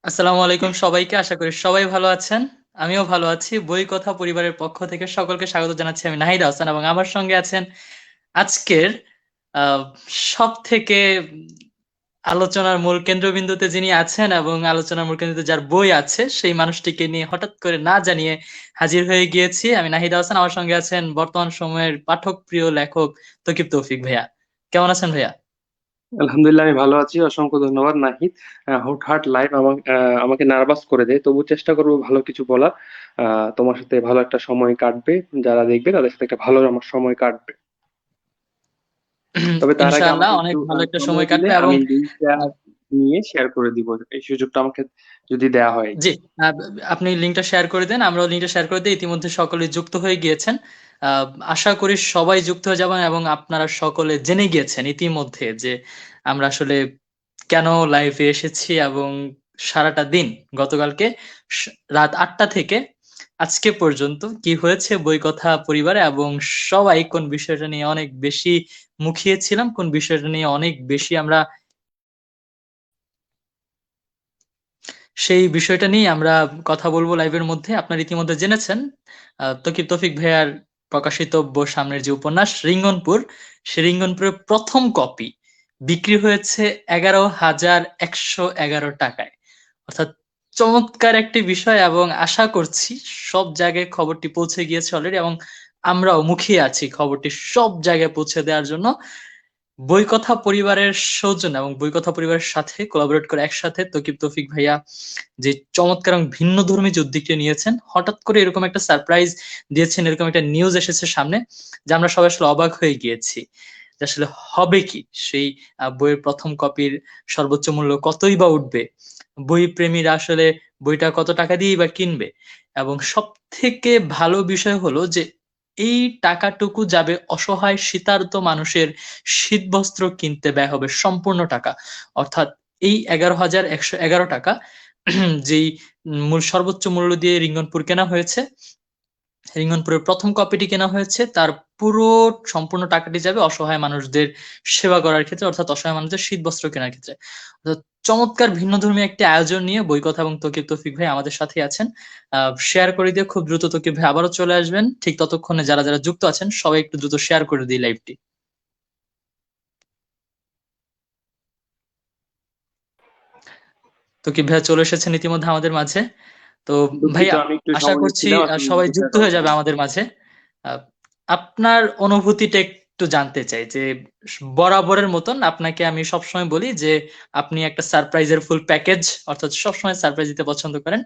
আসসালামু আলাইকুম সবাইকে। আশা করি সবাই ভালো আছেন। আমিও ভালো আছি। বই কথা পরিবারের পক্ষ থেকে সকলকে স্বাগত জানাচ্ছি। আমি নাহিদ হাসান এবং আমার সঙ্গে আছেন আজকের আ সবথেকে আলোচনার মূল কেন্দ্রবিন্দুতে যিনি আছেন এবং আলোচনার মূল কেন্দ্রবিন্দুতে যার বই আছে সেই মানুষটিকে নিয়ে হঠাৎ করে না জানিয়ে হাজির হয়ে গিয়েছি। আমি নাহিদ হাসান। আমার সঙ্গে আছেন বর্তমান সময়ের পাঠকপ্রিয় লেখক তৌকিব তৌফিক ভাইয়া। কেমন আছেন ভাইয়া? আলহামদুলিল্লাহ, আমি ভালো আছি। অসংখ্য ধন্যবাদ নাহিদ। হুটহাট লাইভ আমাকে নার্ভাস করে দেয়, তবু চেষ্টা করবো ভালো কিছু বলার। তোমার সাথে ভালো একটা সময় কাটবে, যারা দেখবে তাদের সাথে একটা ভালো আমার সময় কাটবে। তবে তার আগে ইনশাআল্লাহ আমাকে অনেক একটু ভালো একটা সময় সময় দিলে কাটবে এবং আমি লিঙ্কটা আ নিয়ে শেয়ার করে দিব, এই সুযোগটা আমাকে যদি দেয়া হয়। জি, আপনি লিংকটা শেয়ার করে দেন। আমরাও লিংকটা শেয়ার করে দেই। ইতিমধ্যে সকলে যুক্ত হয়ে গিয়েছেন। আ আশা করি সবাই যুক্ত হয়ে যাবেন এবং আপনারা সকলে জেনে গিয়েছেন ইতিমধ্যে যে আমরা আসলে কেন লাইভে এসেছি এবং সারাটা দিন গতকালকে স রাত ৮টা থেকে আজকে পর্যন্ত কি হয়েছে বই কথা পরিবারে এবং সবাই কোন বিষয়টা নিয়ে অনেক বেশি মুখিয়ে ছিলাম, কোন বিষয়টা নিয়ে অনেক বেশি আমরা সেই বিষয়টা নিয়েই আমরা কথা বলবো লাইভের মধ্যে। আপনারা ইতিমধ্যে জেনেছেন তৌকিব তৌফিক ভাইয়ার প্রকাশিতব্য সামনের যে উপন্যাস 'রিঙ্গনপুর', সে 'রিঙ্গনপুরের' ১ম কপি বিক্রি হয়েছে ৳১১,১১১ অর্থাৎ চমৎকার একটি বিষয় এবং আশা করছি সব জায়গায় খবরটি পৌঁছে গিয়েছে অলরেডি এবং আমরাও মুখিয়ে আছি খবরটি সব জায়গায় পৌঁছে দেওয়ার জন্য। বই কথা পরিবারের সৌজন্যে এবং বই কথা পরিবারের সাথে কোলাবোরেট করে একসাথে তৌকিব তৌফিক ভাইয়া যে চমৎকার এবং ভিন্নধর্মী যে উদ্যোগটি নিয়েছেন, হঠাৎ করে এরকম একটা সারপ্রাইজ দিয়েছেন, এরকম একটা নিউজ এসেছে সামনে যে আমরা সবাই আসলে অবাক হয়ে গিয়েছি। যে আসলে হবে কি? সেই বইয়ের ১ম কপির সর্বোচ্চ মূল্য কতই বা উঠবে? বই প্রেমীরা আসলে বইটা কত টাকা দিয়েই বা কিনবে? এবং সবথেকে ভালো বিষয় হলো যে এই টাকাটুকু যাবে অসহায় শীতার্ত মানুষের শীতবস্ত্র কিনতে ব্যয় হবে সম্পূর্ণ টাকা। অর্থাৎ এই ৳১১,১১১ যেই মূল সর্বোচ্চ মূল্য দিয়ে 'রিঙ্গনপুর' কেনা হয়েছে, 'রিঙ্গনপুরের' ১ম কপিটি কেনা হয়েছে, তার পুরো সম্পূর্ণ টাকাটি যাবে অসহায় মানুষদের সেবা করার ক্ষেত্রে অর্থাৎ অসহায় মানুষদের শীতবস্ত্র কেনার ক্ষেত্রে। অর্থাৎ চমৎকার ভিন্নধর্মী একটি আয়োজন নিয়ে বই কথা এবং তৌকিব তৌফিক ভাই আমাদের সাথেই আছেন। আ শেয়ার করে দিয়ে খুব দ্রুত তৌকিব ভাই আবারও চলে আসবেন। ঠিক ততক্ষণে যারা যুক্ত আছেন সবাই একটু দ্রুত শেয়ার করে দিই লাইভটি। তৌকিব ভাইয়া চলে এসেছেন ইতিমধ্যে আমাদের মাঝে। তো দুঃখিত, ভাইয়া আমি একটু আশা সময় করছি নিচ্ছিলাম আসলে সবাই লিঙ্কটা যুক্ত হয়ে ডাউনলোড যাবে করতে। আমাদের মাঝে। আ আপনার অনুভূতিটা একটু জানতে চাই যে বরাবরের মতন আপনাকে আমি সবসময় বলি যে আপনি একটা সারপ্রাইজের ফুল প্যাকেজ অর্থাৎ সবসময় সারপ্রাইজ দিতে পছন্দ করেন।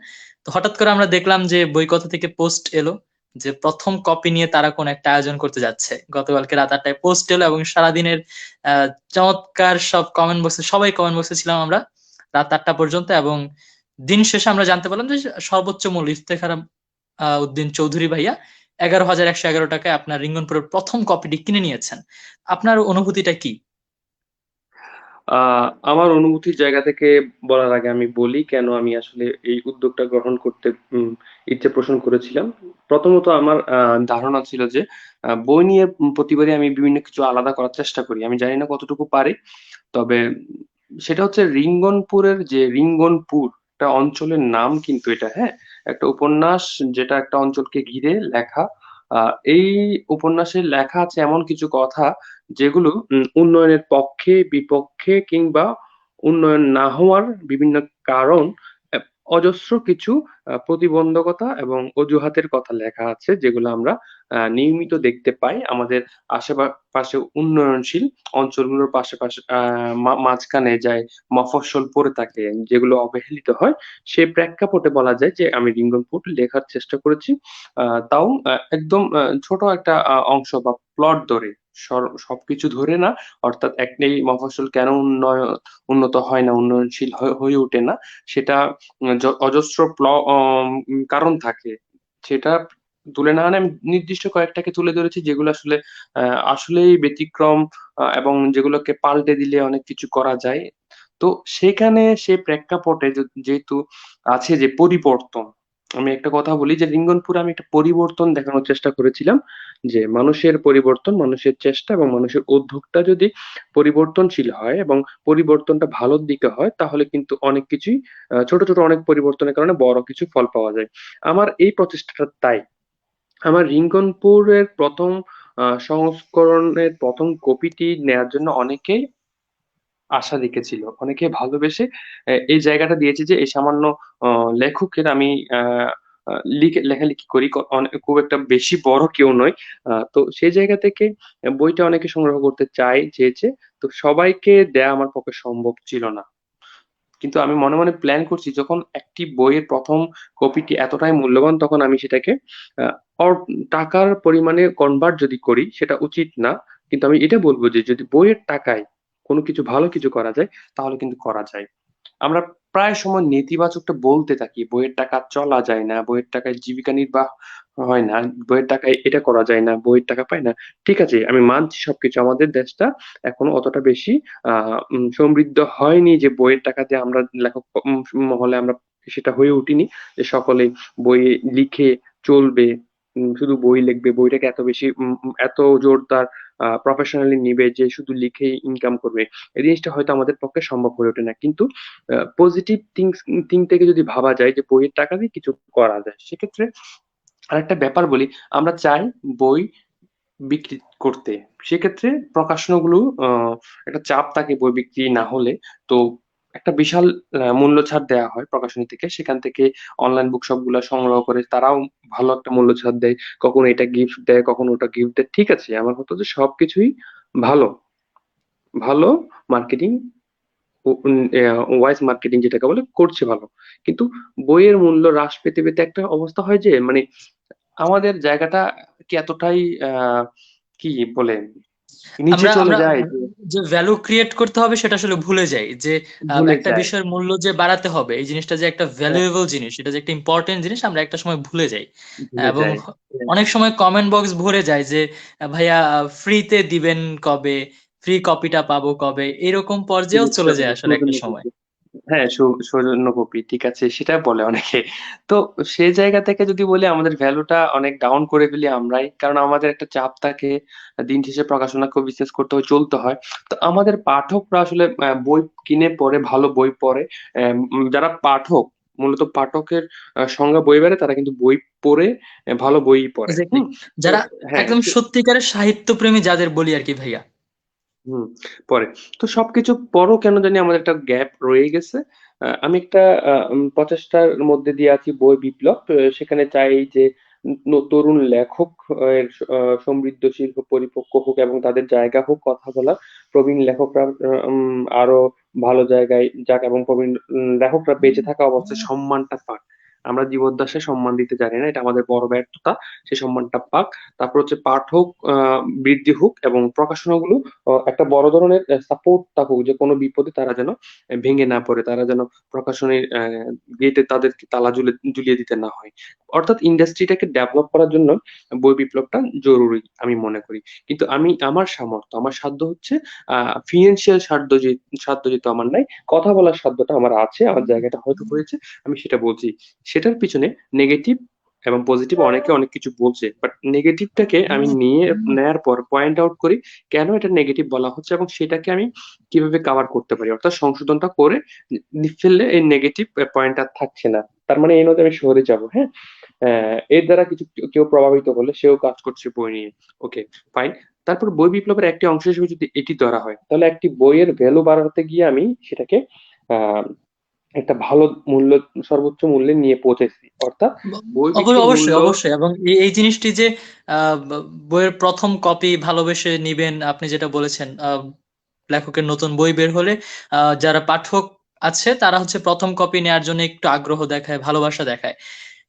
তো হঠাৎ করে আমরা দেখলাম যে বইকথা থেকে পোস্ট এলো যে ১ম কপি নিয়ে তারা কোন একটা আয়োজন করতে যাচ্ছে। গতকালকে রাত ৮ টায় পোস্ট এলো এবং সারাদিনের আ চমৎকার সব কমেন্ট বক্সে সবাই কমেন্ট বক্সে ছিলাম আমরা রাত ৮ টা পর্যন্ত এবং দিন শেষে আমরা জানতে পারলাম যে সর্বোচ্চ মূল্য ইফতেখার উদ্দিন চৌধুরী ভাইয়া ৳১১,১১১ আপনার রিঙ্গনপুরের ১ম কপিটি কিনে নিয়েছেন। আপনার অনুভূতিটা কি? আমার অনুভূতির জায়গা থেকে বলার আগে আমি বলি কেন আমি আসলে এই উদ্যোগটা গ্রহণ করতে ইচ্ছে পোষণ করেছিলাম। প্রথমত আমার ধারণা ছিল যে বই নিয়ে প্রতিবারই আমি বিভিন্ন কিছু আলাদা করার চেষ্টা করি। আমি জানি না কতটুকু পারি। তবে সেটা হচ্ছে রিঙ্গনপুরের যে রিঙ্গনপুর একটা অঞ্চলের নাম কিন্তু এটা, হ্যাঁ? একটা উপন্যাস যেটা একটা অঞ্চলকে ঘিরে লেখা। এই উপন্যাসে লেখা আছে এমন কিছু কথা যেগুলো উন্নয়নের পক্ষে, বিপক্ষে কিংবা উন্নয়ন না হওয়ার বিভিন্ন কারণ, অ্যা অজস্র কিছু প্রতিবন্ধকতা এবং অজুহাতের কথা লেখা আছে যেগুলো আমরা নিয়মিত দেখতে পাই আমাদের পাশে উন্নয়নশীল অঞ্চলগুলোর পাশে মাঝখানে যায় মফস্বল পড়ে থাকে যেগুলো অবহেলিত হয়। সেই প্রেক্ষাপটে বলা যায় যে আমি রিঙ্গনপুর লেখার চেষ্টা করেছি। তাও একদম ছোট একটা অংশ বা প্লট ধরে। সবকিছু ধরে না। অর্থাৎ একটাই মফস্বল কেন উন্নত হয় না, উন্নয়নশীল হয়ে ওঠে না, সেটা অজস্র কারণ থাকে। সেটা তুলে না আনে আমি নির্দিষ্ট কয়েকটাকে তুলে ধরেছি যেগুলো আসলে আসলেই ব্যতিক্রম, এবং যেগুলোকে পাল্টে দিলে অনেক কিছু করা যায়। তো সেখানে সে প্রেক্ষাপটে যেহেতু আছে যে পরিবর্তন, আমি একটা কথা বলি যে রিঙ্গনপুরে আমি একটা পরিবর্তন দেখানোর চেষ্টা করেছিলাম, যে মানুষের পরিবর্তন, মানুষের চেষ্টা এবং মানুষের উদ্যোগটা যদি পরিবর্তনশীল হয় এবং পরিবর্তনটা ভালোর দিকে হয়, তাহলে কিন্তু অনেক কিছুই ছোট ছোট অনেক পরিবর্তনের কারণে বড় কিছু ফল পাওয়া যায়। আমার এই প্রচেষ্টাটা তাই। আমার রিঙ্গনপুরের প্রথম সংস্করণের প্রথম কপিটি নেয়ার জন্য অনেকেই আশা রেখেছিল, অনেকে ভালোবেসে এই জায়গাটা দিয়েছে যে এই সামান্য লেখকের আমি আহ লেখালেখি করি, খুব একটা বেশি বড় কেউ নয়। তো সেই জায়গা থেকে বইটা অনেকে সংগ্রহ করতে চেয়েছে। তো সবাইকে দেয়া আমার পক্ষে সম্ভব ছিল না, কিন্তু আমি মনে মনে প্ল্যান করছি যখন একটি বইয়ের প্রথম কপিটি এতটাই মূল্যবান, তখন আমি সেটাকে আহ, টাকার পরিমাণে কনভার্ট যদি করি সেটা উচিত না, কিন্তু আমি এটা বলবো যে যদি বইয়ের টাকায় কোনো কিছু ভালো কিছু করা যায় তাহলে কিন্তু করা যায়। আমরা প্রায় সময় নেতিবাচকটা বলতে থাকি, বইয়ের টাকা চলা যায় না, বইয়ের টাকায় জীবিকা নির্বাহ হয় না, বইয়ের টাকায় এটা করা যায় না, বইয়ের টাকা পায় না। ঠিক আছে, আমি মানছি সবকিছু, আমাদের দেশটা এখনো অতটা বেশি সমৃদ্ধ হয়নি যে বইয়ের টাকা দিয়ে আমরা লেখক মহলে আমরা সেটা হয়ে উঠিনি যে সকলে বই লিখে চলবে, শুধু বই লিখবে, বইটাকে এত বেশি এত জোরদার প্রফেশনালি নিবে যে শুধু লিখেই ইনকাম করবে। এই জিনিসটা হয়তো আমাদের পক্ষে সম্ভব হয়ে ওঠে না, কিন্তু পজিটিভ থিঙ্ক থেকে যদি ভাবা যায় যে বইয়ের টাকা দিয়ে কিছু করা যায়, সেক্ষেত্রে আরেকটা ব্যাপার বলি, আমরা চাই বই বিক্রি করতে, সেক্ষেত্রে প্রকাশনাগুলো একটা চাপ থাকে বই বিক্রি না হলে। তো একটা বিশাল মূল্য ছাড় দেওয়া হয় প্রকাশনী থেকে, সেখান থেকে অনলাইন বুক শপ গুলা সংগ্রহ করে তারাও ভালো একটা মূল্য ছাড় দেয়, কখনো এটা গিফট দেয়, কখনো ওটা গিফট দেয়। ঠিক আছে, আমার কথা যে সবকিছুই ভালো, ভালো মার্কেটিং, ওয়াইজ মার্কেটিং যেটাকে বলে করছে ভালো, কিন্তু বইয়ের মূল্য হ্রাস পেতে পেতে একটা অবস্থা হয় যে মানে আমাদের জায়গাটা কি এতটাই কি বলে নিচে আমরা চলে আমরা যায় যে ভ্যালু ক্রিয়েট করতে হবে সেটা আসলে ভুলে যাই, যে ভুলে একটা যায়। বিষয়ের মূল্য যে বাড়াতে হবে, এই জিনিসটা যে একটা হ্যাঁ, ভ্যালুয়েবল জিনিস, এটা যে একটা ইম্পর্টেন্ট জিনিস, আমরা একটা সময় ভুলে যাই। ভুলে এবং যায়। হ্যাঁ, অনেক সময় কমেন্ট বক্স ভরে যায় যে ভাইয়া ফ্রিতে দিবেন কবে, ফ্রি কপিটা পাবো কবে, এরকম পর্যায়েও চলে যায় আসলে একটা সৌজন্য সময়। কপি। হ্যাঁ, সৌজন্য কপি, ঠিক আছে, সেটা বলে অনেকে। তো সেই জায়গা থেকে যদি বলি আমাদের ভ্যালুটা অনেক ডাউন করে ফেলি আমরাই, কারণ আমাদের একটা চাপ থাকে, দিন শেষে প্রকাশনাকে বিজনেস করতে হয়, চলতে হয়। তো আমাদের পাঠকরা আসলে বই কিনে পড়ে, ভালো বই পড়ে। যারা পাঠক, মূলত পাঠকের সংজ্ঞা বই বেড়ে, তারা কিন্তু বই পড়ে ভালো বই পড়ে। এক্স্যাক্টলি, তো যারা হ্যাঁ, একদম সত্যিকারের সাহিত্য প্রেমী যাদের বলি আর কি ভাইয়া। হুম, পরে তো সবকিছু পরও কেন জানি আমাদের একটা গ্যাপ রয়ে গেছে। আমি একটা প্রচেষ্টার মধ্যে দিয়ে আছি, বই বিপ্লব। সেখানে চাই যে তরুণ লেখক এর সমৃদ্ধশীল হোক, পরিপক্ক হোক এবং তাদের জায়গা হোক কথা বলার। প্রবীণ লেখকরা আরো ভালো জায়গায় যাক এবং প্রবীণ লেখকরা বেঁচে থাকা অবস্থায় সম্মানটা পাক। আমরা জীবদ্দশায় সম্মান দিতে জানি না, এটা আমাদের বড় ব্যর্থতা। সেই সম্মানটা পাক। তারপর হচ্ছে পাঠক বৃদ্ধি হোক এবং প্রকাশনাগুলো একটা বড় ধরনের সাপোর্ট থাকুক, যে কোনো বিপদে তারা যেন ভেঙে না পড়ে, তারা যেন প্রকাশনীর গেটে তাদেরকে তালা ঝুলিয়ে দিতে না হয়। অর্থাৎ ইন্ডাস্ট্রিটাকে ডেভেলপ করার জন্য বই বিপ্লবটা জরুরি আমি মনে করি। কিন্তু আমি আমার সামর্থ্য, আমার সাধ্য হচ্ছে ফিনান্সিয়াল সাধ্য যেহেতু আমার নাই, কথা বলার সাধ্যটা আমার আছে, আমার জায়গাটা হয়তো হয়েছে, আমি সেটা বলছি। সেটার পিছনে নেগেটিভ এবং পজিটিভ অনেকে অনেক কিছু বলছে, বাট নেগেটিভটাকে আমি নেয়ার পর পয়েন্ট আউট করি কেন এটা নেগেটিভ বলা হচ্ছে এবং সেটাকে আমি কিভাবে কভার করতে পারি, অর্থাৎ সংশোধনটা করে ফেললে এই নেগেটিভ পয়েন্ট আর থাকছে না। তার মানে এই নয় যে আমি শহরে যাব, হ্যাঁ। এর দ্বারা কিছু কেউ প্রভাবিত হলে সেও কাজ করছে বই নিয়ে, ওকে, ফাইন। তারপর বই বিপ্লবের একটি অংশ হিসেবে যদি এটি ধরা হয়, তাহলে একটি বইয়ের ভ্যালু বাড়াতে গিয়ে আমি সেটাকে আহ একটা ভালো মূল্য, সর্বোচ্চ মূল্যে নিয়ে পৌঁছেছি, অর্থাৎ বই বিক্রি মূল্য। অবশ্যই অবশ্যই, এবং এই জিনিসটি যে বইয়ের প্রথম কপি ভালোবেসে নিবেন, আপনি যেটা বলেছেন, লেখকের নতুন বই বের হলে যারা পাঠক আছে তারা হচ্ছে প্রথম কপি নেয়ার জন্য একটু আগ্রহ দেখায়, ভালোবাসা দেখায়।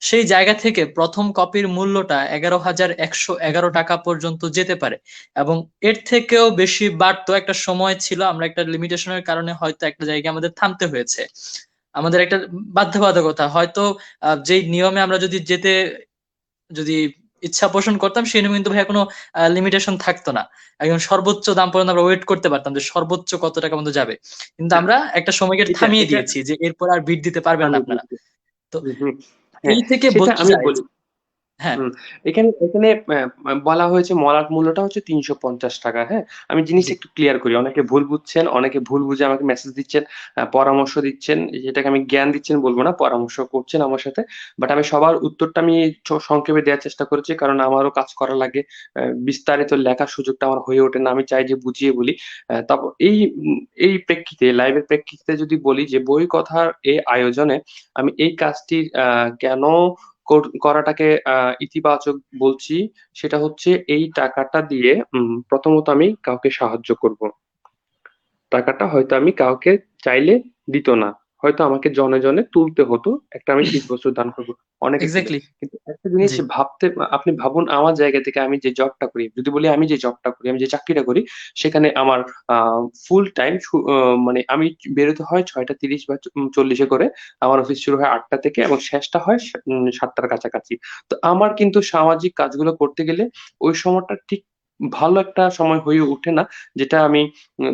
সেই জায়গা থেকে প্রথম কপির মূল্যটা 11,111 টাকা পর্যন্ত যেতে পারে, এবং এর থেকেও বেশি বাড়তো। একটা সময় ছিল আমরা একটা লিমিটেশনের কারণে হয়তো একটা জায়গায় আমাদের থামতে হয়েছে, আমাদের একটা বাধ্যবাধকতা হয়তো, যেই নিয়মে আমরা যদি ইচ্ছা পোষণ করতাম সেই নিয়মে কিন্তু ভাই কোনো লিমিটেশন থাকতো না। একদম সর্বোচ্চ দাম পর্যন্ত আমরা ওয়েট করতে পারতাম যে সর্বোচ্চ কত টাকা পর্যন্ত যাবে, কিন্তু না, আমরা একটা সময়কে এটা থামিয়ে এটা দিয়েছি যে এরপর আর বিট দিতে পারবেন না আমি আপনারা। বুঝতে, তো হুম, হুম। হ্যাঁ, এই থেকে সেটা বোঝা আমি যায় বলি। যে হ্যাঁ, হুম, এখানে এখানে বলা হয়েছে মলাট মূল্যটা হচ্ছে ৳৩৫০। হ্যাঁ? আমি জি, জিনিসটা একটু ক্লিয়ার করি। অনেকে ভুল বুঝছেন, অনেকে ভুল বুঝে আমাকে মেসেজ দিচ্ছেন, পরামর্শ দিচ্ছেন। যেটাকে আমি জ্ঞান দিচ্ছেন বলব না, পরামর্শ করছেন আমার সাথে। বাট আমি সবার উত্তরটা আমি সংক্ষেপে দেয়ার চেষ্টা করেছি। কারণ আমারও কাজ করা লাগে। বিস্তারিত লেখার সুযোগটা আমার হয়ে ওঠে না। আমি চাই যে বুঝিয়ে বলি। তারপর এই প্রেক্ষিতে লাইভের প্রেক্ষিতে যদি বলি যে বই কথার এই আয়োজনে আমি এই কাজটি কেন করাটাকে ইতিবাচক বলছি, সেটা হচ্ছে এই টাকাটা দিয়ে প্রথমত আমি কাউকে সাহায্য করব। টাকাটা হয়তো আমি কাউকে চাইলে দিত না। হয়তো আমাকে জনে, জনে তুলতে হতো। একটা আমি শীতবস্ত্র দান করব। অনেকে তুলে। এক্সাক্টলি। কিন্তু একটা জিনিস জি, ভাবতে আপনি ভাবুন আমার জায়গা থেকে আমি যে জবটা করি, যদি বলি আমি যে জবটা করি, আমি যে চাকরিটা করি, সেখানে আমার আ ফুল টাইম মানে আমি বেরোতে হয় ৬:৩০ বা ৪০ এ করে। আমার অফিস শুরু হয় ৮টা থেকে এবং শেষটা হয় ৭টার কাছাকাছি। তো আমার কিন্তু সামাজিক কাজগুলো করতে গেলে ওই সময়টা ঠিক ভালো একটা সময় হয়ে ওঠে না, যেটা আমি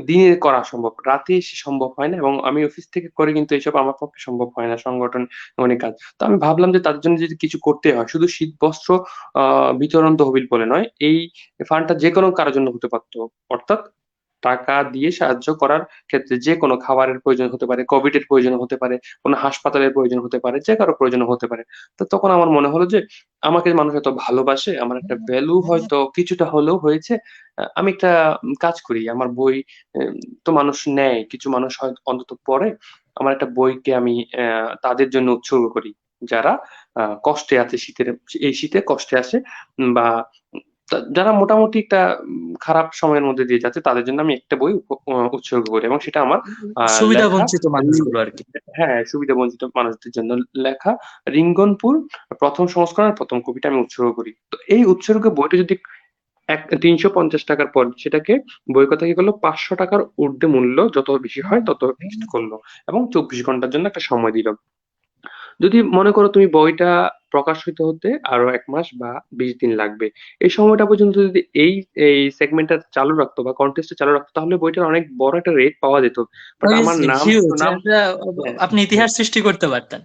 দিনে করা সম্ভব। রাতে এসে সম্ভব হয় না এবং আমি অফিস থেকে করে কিন্তু এসব আমার পক্ষে সম্ভব হয় না সংগঠন অনেক কাজ। তো আমি ভাবলাম যে তাদের জন্য যদি কিছু করতে হয়, শুধু শীতবস্ত্র আ বিতরণ তহবিল বলে নয়, এই ফান্ডটা যেকোনো কারো জন্য হতে পারত। অর্থাৎ টাকা দিয়ে সাহায্য করার ক্ষেত্রে যেকোনো খাবারের প্রয়োজন হতে পারে, কোভিড এর প্রয়োজন হতে পারে, কোনো হাসপাতালের প্রয়োজন হতে পারে, যে কারো প্রয়োজন হতে পারে। তো তখন আমার মনে হলো যে আমাকে মানুষ এত ভালোবাসে, আমার একটা ভ্যালু হয়তো কিছুটা হলেও হয়েছে। আমি একটা কাজ করি। আমার বই এম তো মানুষ নেয়। কিছু মানুষ হয়তো অন্তত পড়ে। আমার একটা বইকে আমি তাদের জন্য উৎসর্গ করি। যারা কষ্টে আছে এই শীতে কষ্টে আছে বা যারা মোটামুটি একটা খারাপ সময়ের মধ্যে দিয়ে যাচ্ছে তাদের জন্য আমি একটা বই উৎসর্গ করি এবং সেটা আমার সুবিধা লেখা বঞ্চিত রি মানুষগুলো আরকি। হ্যাঁ, সুবিধাবঞ্চিত মানুষদের জন্য লেখা 'রিঙ্গনপুর' ১ম সংস্করণের ১ম কপিটা আমি উৎসর্গ করি। তো এই উৎসর্গ বইটা যদি ৳৩৫০ পর সেটাকে বইয়ের কথা কি করল ৳৫০০ র ঊর্ধ্বে মূল্য যত বেশি হয় তত ফিক্সড করল এবং ২৪ ঘন্টার জন্য একটা সময় দিল। যদি মনে করো তুমি বইটা প্রকাশিত হতে আরো ১ মাস বা ২০ দিন লাগবে। এই সময়টা পর্যন্ত যদি এই সেগমেন্টটা চালু রাখতো বা কনটেস্ট টা চালু রাখতো তাহলে বইটার অনেক বড় একটা রেট পাওয়া যেত। বাট আমার অবভিয়াসলি নাম হিউজ সুনাম এটা হ্যাঁ, আপনি হ্যাঁ, ইতিহাস সৃষ্টি করতে পারতেন।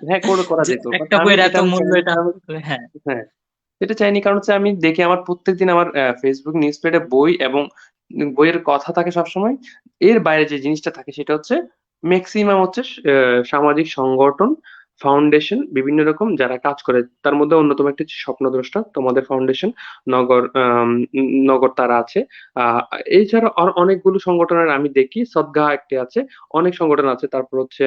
হ্যাঁ করা যে যেত। বাট একটা আমি বইয়ের এটা এত আমি মূল্য চাইনি এটা কারণ হ্যাঁ, হ্যাঁ। এটা চাইনি কারণ হচ্ছে আমি দেখি আমার প্রত্যেকদিন আমার Facebook নিউজ ফিডে বই এবং বইয়ের কথা থাকে সবসময়। এর বাইরে যে জিনিসটা থাকে সেটা হচ্ছে মেক্সিমাম হচ্ছে সামাজিক সংগঠন, ফাউন্ডেশন বিভিন্ন রকম যারা কাজ করে। তার মধ্যে অন্যতম একটি হচ্ছে স্বপ্নদ্রষ্টা, তোমাদের ফাউন্ডেশন, নগর নগর তারা আছে। আ এছাড়া অনেকগুলো সংগঠনের আমি দেখি। সদগা একটি আছে। অনেক সংগঠন আছে। তারপর হচ্ছে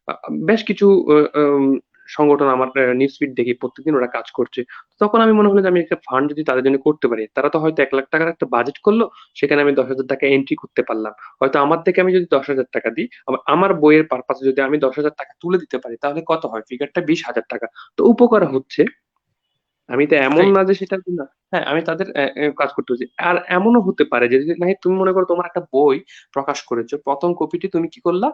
আ বেশ কিছু অ অম সংগঠন আমার নিউজ ফিড দেখি প্রত্যেকদিন ওরা কাজ করছে। তখন আমি মনে হলো যে আমি একটা ফান্ড যদি তাদের জন্য করতে পারি। তারা তো হয়তো ৳১,০০,০০০ র একটা বাজেট করল, সেখানে আমি ৳১০,০০০ এন্ট্রি করতে পারলাম। হয়তো আমার থেকে আমি যদি ৳১০,০০০ দিই, আমার বইয়ের পারপাস এ যদি আমি ৳১০,০০০ তুলে দিতে পারি, তাহলে কত হয়? ফিগারটা ৳২০,০০০। তো উপকার হচ্ছে। আমি তো এমন রাইট। না যে সেটার জন্য হ্যাঁ, আমি তাদের কাজ করতে হচ্ছি। আর এমনও হতে পারে যে যদি নাহি তুমি মনে করো তোমার একটা বই প্রকাশ করেছো। ১ম কপিটি তুমি কি করলা?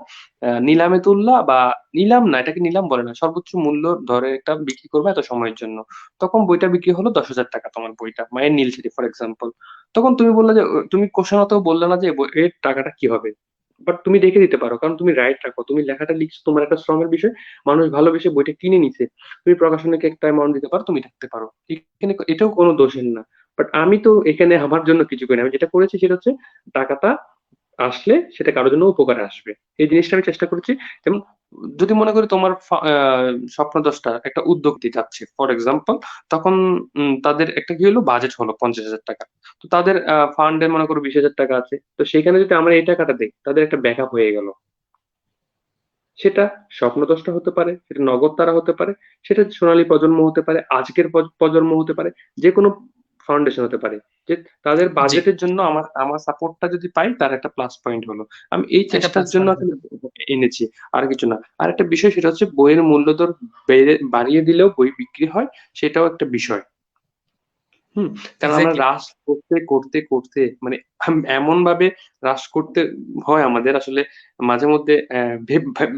নিলামে তুললা বা নিলাম না, এটাকে নিলাম বলে না। সর্বোচ্চ মূল্য ধরে একটা বিক্রি করবা এত সময়ের জন্য। তখন বইটা বিক্রি হলো ৳১০,০০০ তোমার বইটা। মায়ের নীল সিঁড়ি ফর এক্সাম্পল। তখন তুমি বললা যে তুমি কোশানতেও বললে না যে এর টাকাটা কি হবে? বাট তুমি রেখে দিতে পারো। কারণ তুমি রাইট রাখো। তুমি লেখাটা লিখছো তোমার একটা শ্রমের বিষয়। মানুষ ভালোবেসে বইটা কিনে নিছে। তুমি প্রকাশনাকে একটা অ্যামাউন্ট দিতে পারো, তুমি রাখতে পারো। এখানে এটাও কোনো দোষের না। বাট আমি তো এখানে আমার জন্য কিছু করি না। আমি যেটা করেছি সেটা হচ্ছে টাকাটা আসলে সেটা কারো জন্য উপকারে আসবে। এই জিনিসটা আমি চেষ্টা করেছি। যেমন যদি মনে করি তোমার স্বপ্নদ্রষ্টা একটা উদ্যোগ দিতে চাচ্ছে। ফর এক্সাম্পল তখন তাদের একটা কি হলো বাজেট হলো ৳৫০,০০০। তো তাদের ফান্ড এ মনে করো ৳২০,০০০ আছে। তো সেখানে যদি আমরা এই টাকাটা দেই, তাদের একটা ব্যাকআপ হয়ে গেল। সেটা স্বপ্নদ্রষ্টা হতে পারে, সেটা নগদতারা হতে পারে, সেটা সোনালী প্রজন্ম হতে পারে, আজকের প্রজন্ম হতে পারে, যেকোনো ফাউন্ডেশন হতে পারে। যে তাদের জি, বাজেটের জন্য আমার সাপোর্টটা যদি পাই তার একটা প্লাস পয়েন্ট হলো। আমি এই একটা চেষ্টার প্লাস জন্য পয়েন্ট আসলে এনেছি। আর কিছু না। আরেকটা বিষয় সেটা হচ্ছে বইয়ের মূল্যদর বাড়িয়ে দিলেও বই বিক্রি হয়, সেটাও একটা বিষয়। হুম? কারণ আমরা এক্সাক্টলি। রাশ করতে মানে এমনভাবে রাশ করতে হয় আমাদের আসলে মাঝে মধ্যে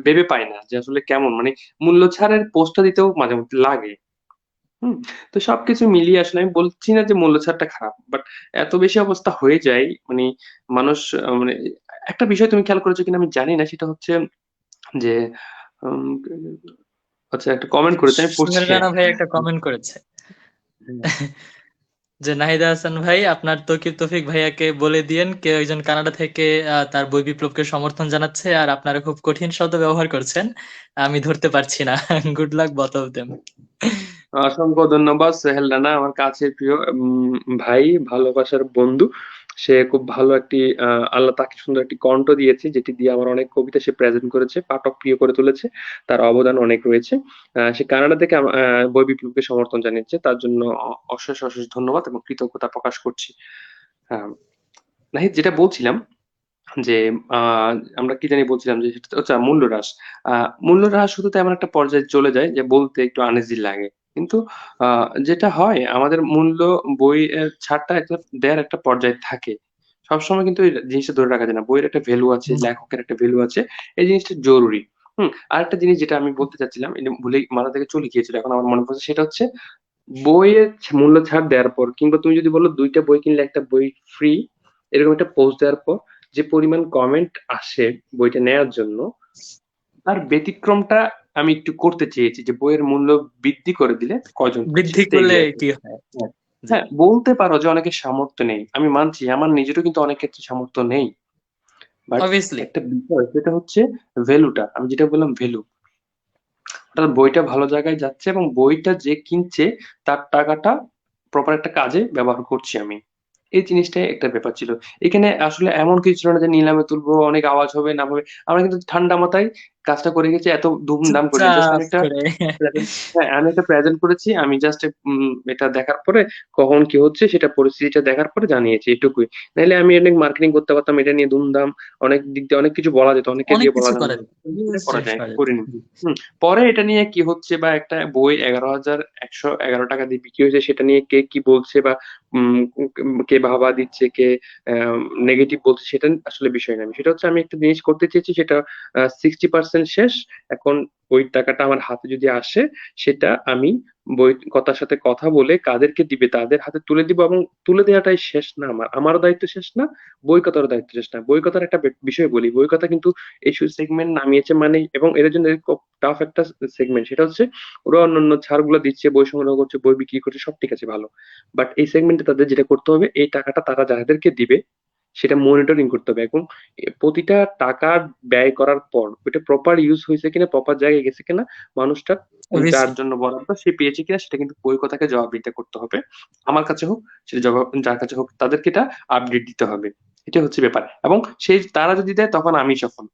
ভেবে পাই না যে আসলে কেমন মানে মূল্য ছাড়ের পোস্টটা দিতেও মাঝে মধ্যে লাগে। হুম? তো সবকিছু মিলিয়ে আসলে আমি বলছি না যে মূল্য ছাড়টা খারাপ। বাট এত বেশি অবস্থা হয়ে যায় মানে মানুষ মানে একটা বিষয় তুমি খেয়াল করেছো কিনা আমি জানি না সেটা হচ্ছে যে উম আচ্ছা, একটা কমেন্ট করেছে, আমি পড়ছি। সোহেল রানা ভাই একটা কমেন্ট করেছে হ্যাঁ। যে নাহিদা হাসান ভাই আপনার তৌকির তৌফিক ভাইয়াকে বলে দিয়েন কেউ একজন কানাডা থেকে তার বই বিপ্লবকে সমর্থন জানাচ্ছে আর আপনারা খুব কঠিন শব্দ ব্যবহার করছেন, আমি ধরতে পারছি না। Good luck both of them. অসংখ্য ধন্যবাদ সোহেল রানা, আমার কাছের প্রিয় ভাই, ভালোবাসার বন্ধু। সে খুব ভালো একটি আল্লাহ তাকে সুন্দর একটি কণ্ঠ দিয়েছে, যেটি দিয়ে আমার অনেক কবিতা সে প্রেজেন্ট করেছে, পাঠক প্রিয় করে তুলেছে। তার অবদান অনেক রয়েছে। সে কানাডা থেকে বই বিপ্লবকে সমর্থন জানিয়েছে, তার জন্য অশেষ অশেষ ধন্যবাদ এবং কৃতজ্ঞতা প্রকাশ করছি। আহ, নাহিদ, যেটা বলছিলাম যে আমরা কি জানি বলছিলাম যে সেটা হচ্ছে মূল্য হ্রাস। মূল্য হ্রাস শুধু তেমন একটা পর্যায়ে চলে যায় যে বলতে একটু আনইজি লাগে, কিন্তু যেটা হয় আমাদের মূল্য বই এর ছাড়টা একটা দেওয়ার একটা পর্যায়ে থাকে। সবসময় কিন্তু এই জিনিসটা ধরে রাখা যায় না, বইয়ের একটা ভ্যালু আছে, লেখকের একটা ভ্যালু আছে, এই জিনিসটা জরুরি। আরেকটা জিনিস যেটা আমি বলতে চাচ্ছিলাম, এটা ভুলেই মাথা থেকে চলে গিয়েছিল, এখন আমার মনে পড়ছে, সেটা হচ্ছে বইয়ের মূল্য ছাড় দেওয়ার পর, কিংবা তুমি যদি বলো 2টা বই কিনলে একটা বই ফ্রি, এরকম একটা পোস্ট দেওয়ার পর যে পরিমাণ কমেন্ট আসে বইটা নেয়ার জন্য, তার ব্যতিক্রমটা আমি একটু করতে চেয়েছি, যে বইয়ের মূল্য বৃদ্ধি করে দিলে কয়জন বৃদ্ধি সেটা করলে এগিয়ে আসবে। কি হয়? হ্যাঁ, জি, হ্যাঁ, বলতে পারো যে অনেকের সামর্থ্য নেই, আমি মানছি, আমার নিজেরও কিন্তু অনেক ক্ষেত্রে সামর্থ্য নেই। But obviously. একটা বিষয় সেটা হচ্ছে ভ্যালুটা, আমি যেটা বললাম ভ্যালু, অর্থাৎ বইটা ভালো জায়গায় যাচ্ছে এবং বইটা যে কিনছে তার টাকাটা প্রপার একটা কাজে ব্যবহার করছি আমি। এই জিনিসটাই একটা ব্যাপার ছিল। এখানে আসলে এমন কিছু ছিল না যে নিলামে তুলবো, অনেক আওয়াজ হবে না হবে। আমরা কিন্তু ঠান্ডা মাথায় কাজটা করে গেছি, এত ধুমধাম করিনি। জাস্ট চুপচাপ আমি একটা করে। প্রেজেন্ট, হ্যাঁ, আমি একটা প্রেজেন্ট করেছি। আমি জাস্ট এটা দেখার পরে কখন কি হচ্ছে সেটা পরিস্থিতিটা দেখার পরে জানিয়েছি, এটুকুই। নাইলে আমি অনেক মার্কেটিং করতে পারতাম এটা নিয়ে ধুমধাম, অনেক দিক দিয়ে অনেক কিছু বলা যেত, অনেককে অনেক দিয়ে বলা কিছু যেত। করা যেত। এটা Huge করা জিনিস যায়, করা যেত। করিনি। জি। হুম। পরে এটা নিয়ে কি হচ্ছে, বা একটা বই 11,111 টাকা দিয়ে বিক্রি হয়েছে, সেটা নিয়ে কে কি বলছে, বা উম কে বাহবা দিচ্ছে, কে নেগেটিভ বলছে, সেটা আসলে বিষয় না। সেটা হচ্ছে আমি একটা জিনিস করতে চেয়েছি, সেটা 60% শেষ। এখন ওই টাকাটা আমার হাতে যদি আসে, সেটা আমি বই কথার সাথে কথা বলে কাদেরকে দিবে তাদের হাতে তুলে দিব, এবং তুলে দেওয়াটাই শেষ না, আমারও দায়িত্ব শেষ না, বই কথারও দায়িত্ব শেষ না। বই কথার একটা বিষয় বলি, বই কথা কিন্তু ইস্যু সেগমেন্ট নামিয়েছে মানে, এবং এদের জন্য খুব টাফ একটা সেগমেন্ট, সেটা হচ্ছে ওরা অন্যান্য ছাড়গুলো দিচ্ছে, বই সংগ্রহ করছে, বই বিক্রি করছে, সব ঠিক আছে, ভালো। বাট এই সেগমেন্টে তাদের যেটা করতে হবে, এই টাকাটা তারা যাদেরকে দিবে সেটা মনিটরিং করতে হবে, এবং প্রতিটা টাকা ব্যয় করার পর ওইটা প্রপার ইউজ হয়েছে কিনা, প্রপার জায়গায় গেছে কিনা, মানুষটা যার অবভিয়াসলি। জন্য বরাদ্দ সে পেয়েছে কিনা, সেটা কিন্তু বই কথাকে জবাবদিহিতা করতে হবে। আমার কাছে হোক, সেটা জবাব যার কাছে হোক, তাদেরকে এটা আপডেট দিতে হবে। এটা হচ্ছে ব্যাপার, এবং সেই তারা যদি দেয় তখন আমি সফল।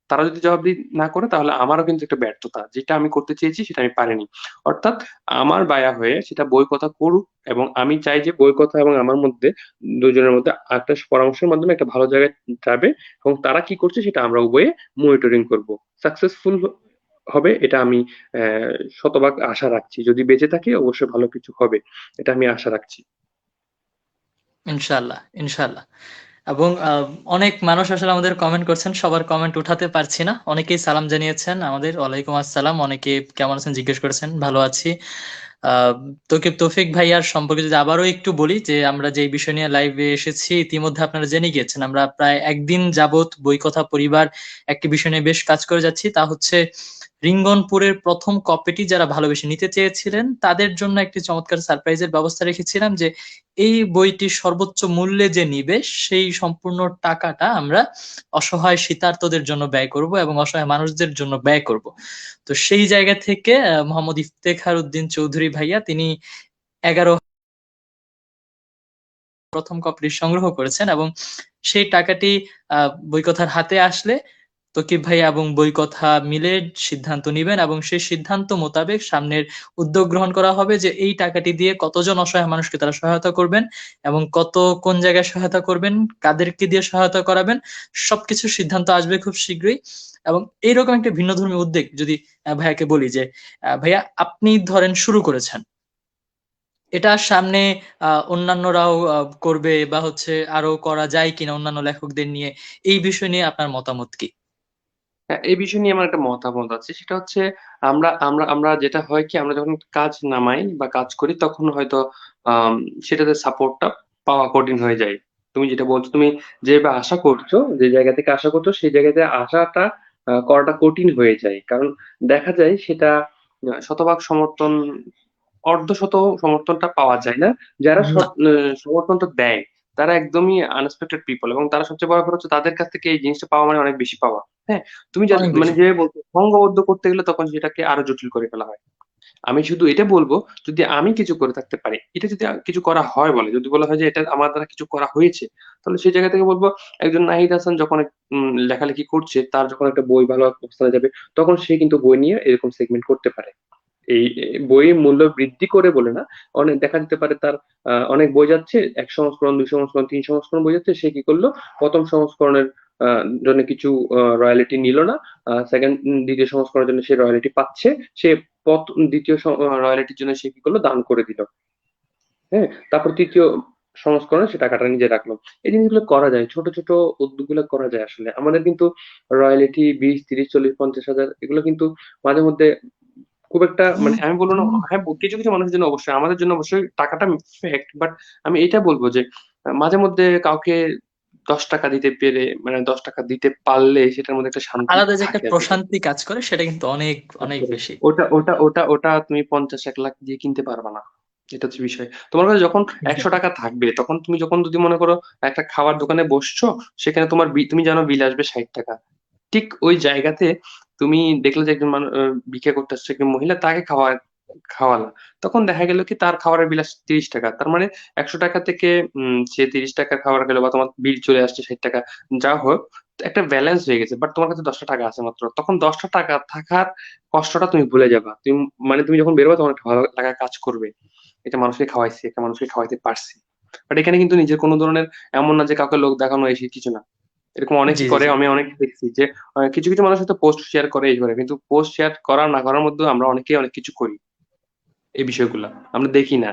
তারা যদি জবাবদিহি না করে তাহলে আমারও কিন্তু একটা ব্যর্থতা, যেটা আমি করতে চেয়েছি সেটা আমি পারিনি। অর্থাৎ আমার বায়া হয়ে সেটা বই কথা করুক, এবং আমি চাই যে বই কথা এবং আমার মধ্যে, দুজনের মধ্যে একটা পরামর্শের মাধ্যমে একটা ভালো জায়গায় যাবে, এবং তারা কি করছে সেটা আমরা উভয়ে মনিটরিং করব। সাকসেসফুল হবে এটা আমি আহ শতভাগ আশা রাখছি, যদি বেঁচে থাকি অবশ্যই ভালো কিছু হবে, এটা আমি আশা রাখছি। ইনশাআল্লাহ, ইনশাআল্লাহ। এবং অনেক মানুষ আসলে আমাদের কমেন্ট করছেন, সবার কমেন্ট উঠাতে পারছি না। অনেকেই সালাম জানিয়েছেন আমাদের, ওয়ালাইকুম আসসালাম। অনেকে কেমন আছেন জিজ্ঞেস করেছেন, ভালো আছি। আহ তোকে তৌফিক ভাইয়ার সম্পর্কে যদি আবারও একটু বলি, যে আমরা যে বিষয় নিয়ে লাইভে এসেছি ইতিমধ্যে আপনারা জেনে গিয়েছেন, আমরা প্রায় একদিন যাবত বই কথা পরিবার একটি বিষয় নিয়ে বেশ কাজ করে যাচ্ছি। তা হচ্ছে রিঙ্গনপুরের প্রথম কপিটি যারা ভালোবেসে নিতে চেয়েছিলেন তাদের জন্য একটি চমৎকার সারপ্রাইজের ব্যবস্থা রেখেছিলাম, যে এই বইটি সর্বোচ্চ মূল্যে যে নিবে সেই সম্পূর্ণ টাকাটা আমরা অসহায় শীতার্তদের জন্য ব্যয় করব এবং অসহায় মানুষদের জন্য ব্যয় করব। তো সেই জায়গা থেকে মোহাম্মদ ইফতেখার উদ্দিন চৌধুরী ভাইয়া তিনি 11 প্রথম কপিটি সংগ্রহ করেছেন, এবং সেই টাকাটি বই কথার হাতে আসলে তকিব ভাই এবং বই কথা মিলে সিদ্ধান্ত নিবেন, এবং সেই সিদ্ধান্ত মোতাবেক সামনের উদ্যোগ গ্রহণ করা হবে যে এই টাকাটি দিয়ে কতজন অসহায় মানুষকে তারা সহায়তা করবেন এবং কোন জায়গায় সহায়তা করবেন, কাদেরকে দিয়ে সহায়তা করাবেন, সবকিছু সিদ্ধান্ত আসবে খুব শীঘ্রই। এবং এইরকম একটা ভিন্নধর্মী উদ্যোগ যদি ভাইয়াকে বলি যে ভাইয়া আপনি ধরেন শুরু করেছেন, এটা সামনে অন্যান্যরাও করবে বা হচ্ছে আরো করা যায় কিনা অন্যান্য লেখকদের নিয়ে, এই বিষয় নিয়ে আপনার মতামত কি? হ্যাঁ, এই বিষয় নিয়ে আমার একটা মতামত আছে, সেটা হচ্ছে আমরা আমরা আমরা যেটা হয় কি, আমরা যখন কাজ নামাই বা কাজ করি তখন হয়তো আম, সেটাতে সাপোর্টটা পাওয়া কঠিন হয়ে যায়। তুমি যেটা বলছো, তুমি যেভাবে আশা করছো, যে জায়গা থেকে আশা করছো সেই জায়গাতে আশাটা করাটা কঠিন হয়ে যায়, কারণ দেখা যায় সেটা শতভাগ সমর্থন, অর্ধশত সমর্থনটা পাওয়া যায় না। যারা না, সমর্থনটা দেয় তারা একদমই আনএক্সপেক্টেড পিপল, এবং তারা সবচেয়ে বড় কথা হচ্ছে তাদের কাছ থেকে এই জিনিসটা পাওয়া মানে অনেক বেশি পাওয়া। হ্যাঁ, তুমি অনেক মানে বেশি। যে বলছো সংঘবদ্ধ করতে গেলে তখন সেটাকে আরো জটিল করে ফেলা হয়। আমি শুধু এটা বলবো, যদি আমি কিছু করে থাকতে পারি, এটা যদি কিছু করা হয় বলে, যদি বলা হয় যে এটা আমার দ্বারা কিছু করা হয়েছে, তাহলে সেই জায়গা থেকে বলবো একজন নাহিদ হাসান যখন লেখালেখি করছে, তার যখন একটা বই ভালো অবস্থানে যাবে, তখন সে কিন্তু বই নিয়ে এরকম সেগমেন্ট করতে পারে। এই বইয়ের মূল্য বৃদ্ধি করে বলে না, অনেক দেখা যেতে পারে তার অনেক বই যাচ্ছে, 1 সংস্করণ, 2 সংস্করণ, 3 সংস্করণ বই যাচ্ছে, সে কি করলো, প্রথম সংস্করণের জন্য কিছু রয়্যালিটি নিল না, সেকেন্ড দ্বিতীয় সংস্করণের জন্য সে রয়্যালিটি পাচ্ছে, সে দ্বিতীয় রয়্যালিটির জন্য সে কি করলো, দান করে দিল। হ্যাঁ, তারপর তৃতীয় সংস্করণে সে টাকাটা নিজে রাখলো। এই জিনিসগুলো করা যায়, ছোট ছোট উদ্যোগগুলো করা যায়। আসলে আমাদের কিন্তু রয়্যালিটি 20, 30, 40, 50 হাজার এগুলো কিন্তু মাঝে মধ্যে খুব একটা, মানে আমি বলবো না, হ্যাঁ কিছু কিছু মানুষের জন্য অবশ্যই, আমাদের জন্য অবশ্যই টাকাটা ফ্যাক্ট, বাট আমি এটা বলবো যে মাঝে মধ্যে কাউকে 10 টাকা দিতে পেরে, মানে 10 টাকা দিতে পারলে সেটার মধ্যে একটা শান্তি আলাদা যে একটা থাকে আর কি। প্রশান্তি কাজ করে, সেটা কিন্তু অনেক কাজ অনেক করে। বেশি। ওটা তুমি 50, 1 লাখ দিয়ে কিনতে পারবা না। এটা হচ্ছে বিষয়। তোমার কাছে যখন 100 টাকা থাকবে, তখন তুমি যখন যদি মনে করো একটা খাবার দোকানে বসছো, সেখানে তোমার তুমি জানো বিল আসবে 60 টাকা। ঠিক ওই জায়গাতে তুমি দেখলে যে একজন মানুষ ভিক্ষা করতে আসছে, একজন মহিলা, তাকে খাওয়ালা, তখন দেখা গেল কি তার খাবারের বিল আসছে 30 টাকা। তার মানে 100 টাকা থেকে সে 30 টাকার খাবার গেল, বা তোমার বিল চলে আসছে 60 টাকা, যা হোক একটা ব্যালেন্স হয়ে গেছে। বাট তোমার কাছে 10টা টাকা আছে মাত্র, তখন 10টা টাকা থাকার কষ্টটা তুমি ভুলে যাবা। তুমি মানে তুমি যখন বেরোবে তখন একটা ভালো লাগা কাজ করবে, এটা মানুষকে খাওয়াইছি, একটা মানুষকে খাওয়াইতে পারছি। বাট এখানে কিন্তু নিজের কোনো ধরনের, এমন না যে কাউকে লোক দেখানো এসে কিছু না, এরকম জি, অনেকেই জি, করে, জি। আমি অনেক দেখছি যে কিছু কিছু মানুষ হয়তো পোস্ট শেয়ার করে এই করে, কিন্তু পোস্ট শেয়ার করা না করার মধ্যে আমরা অনেকেই অনেক কিছু করি। এই বিষয়গুলা আমরা দেখি না।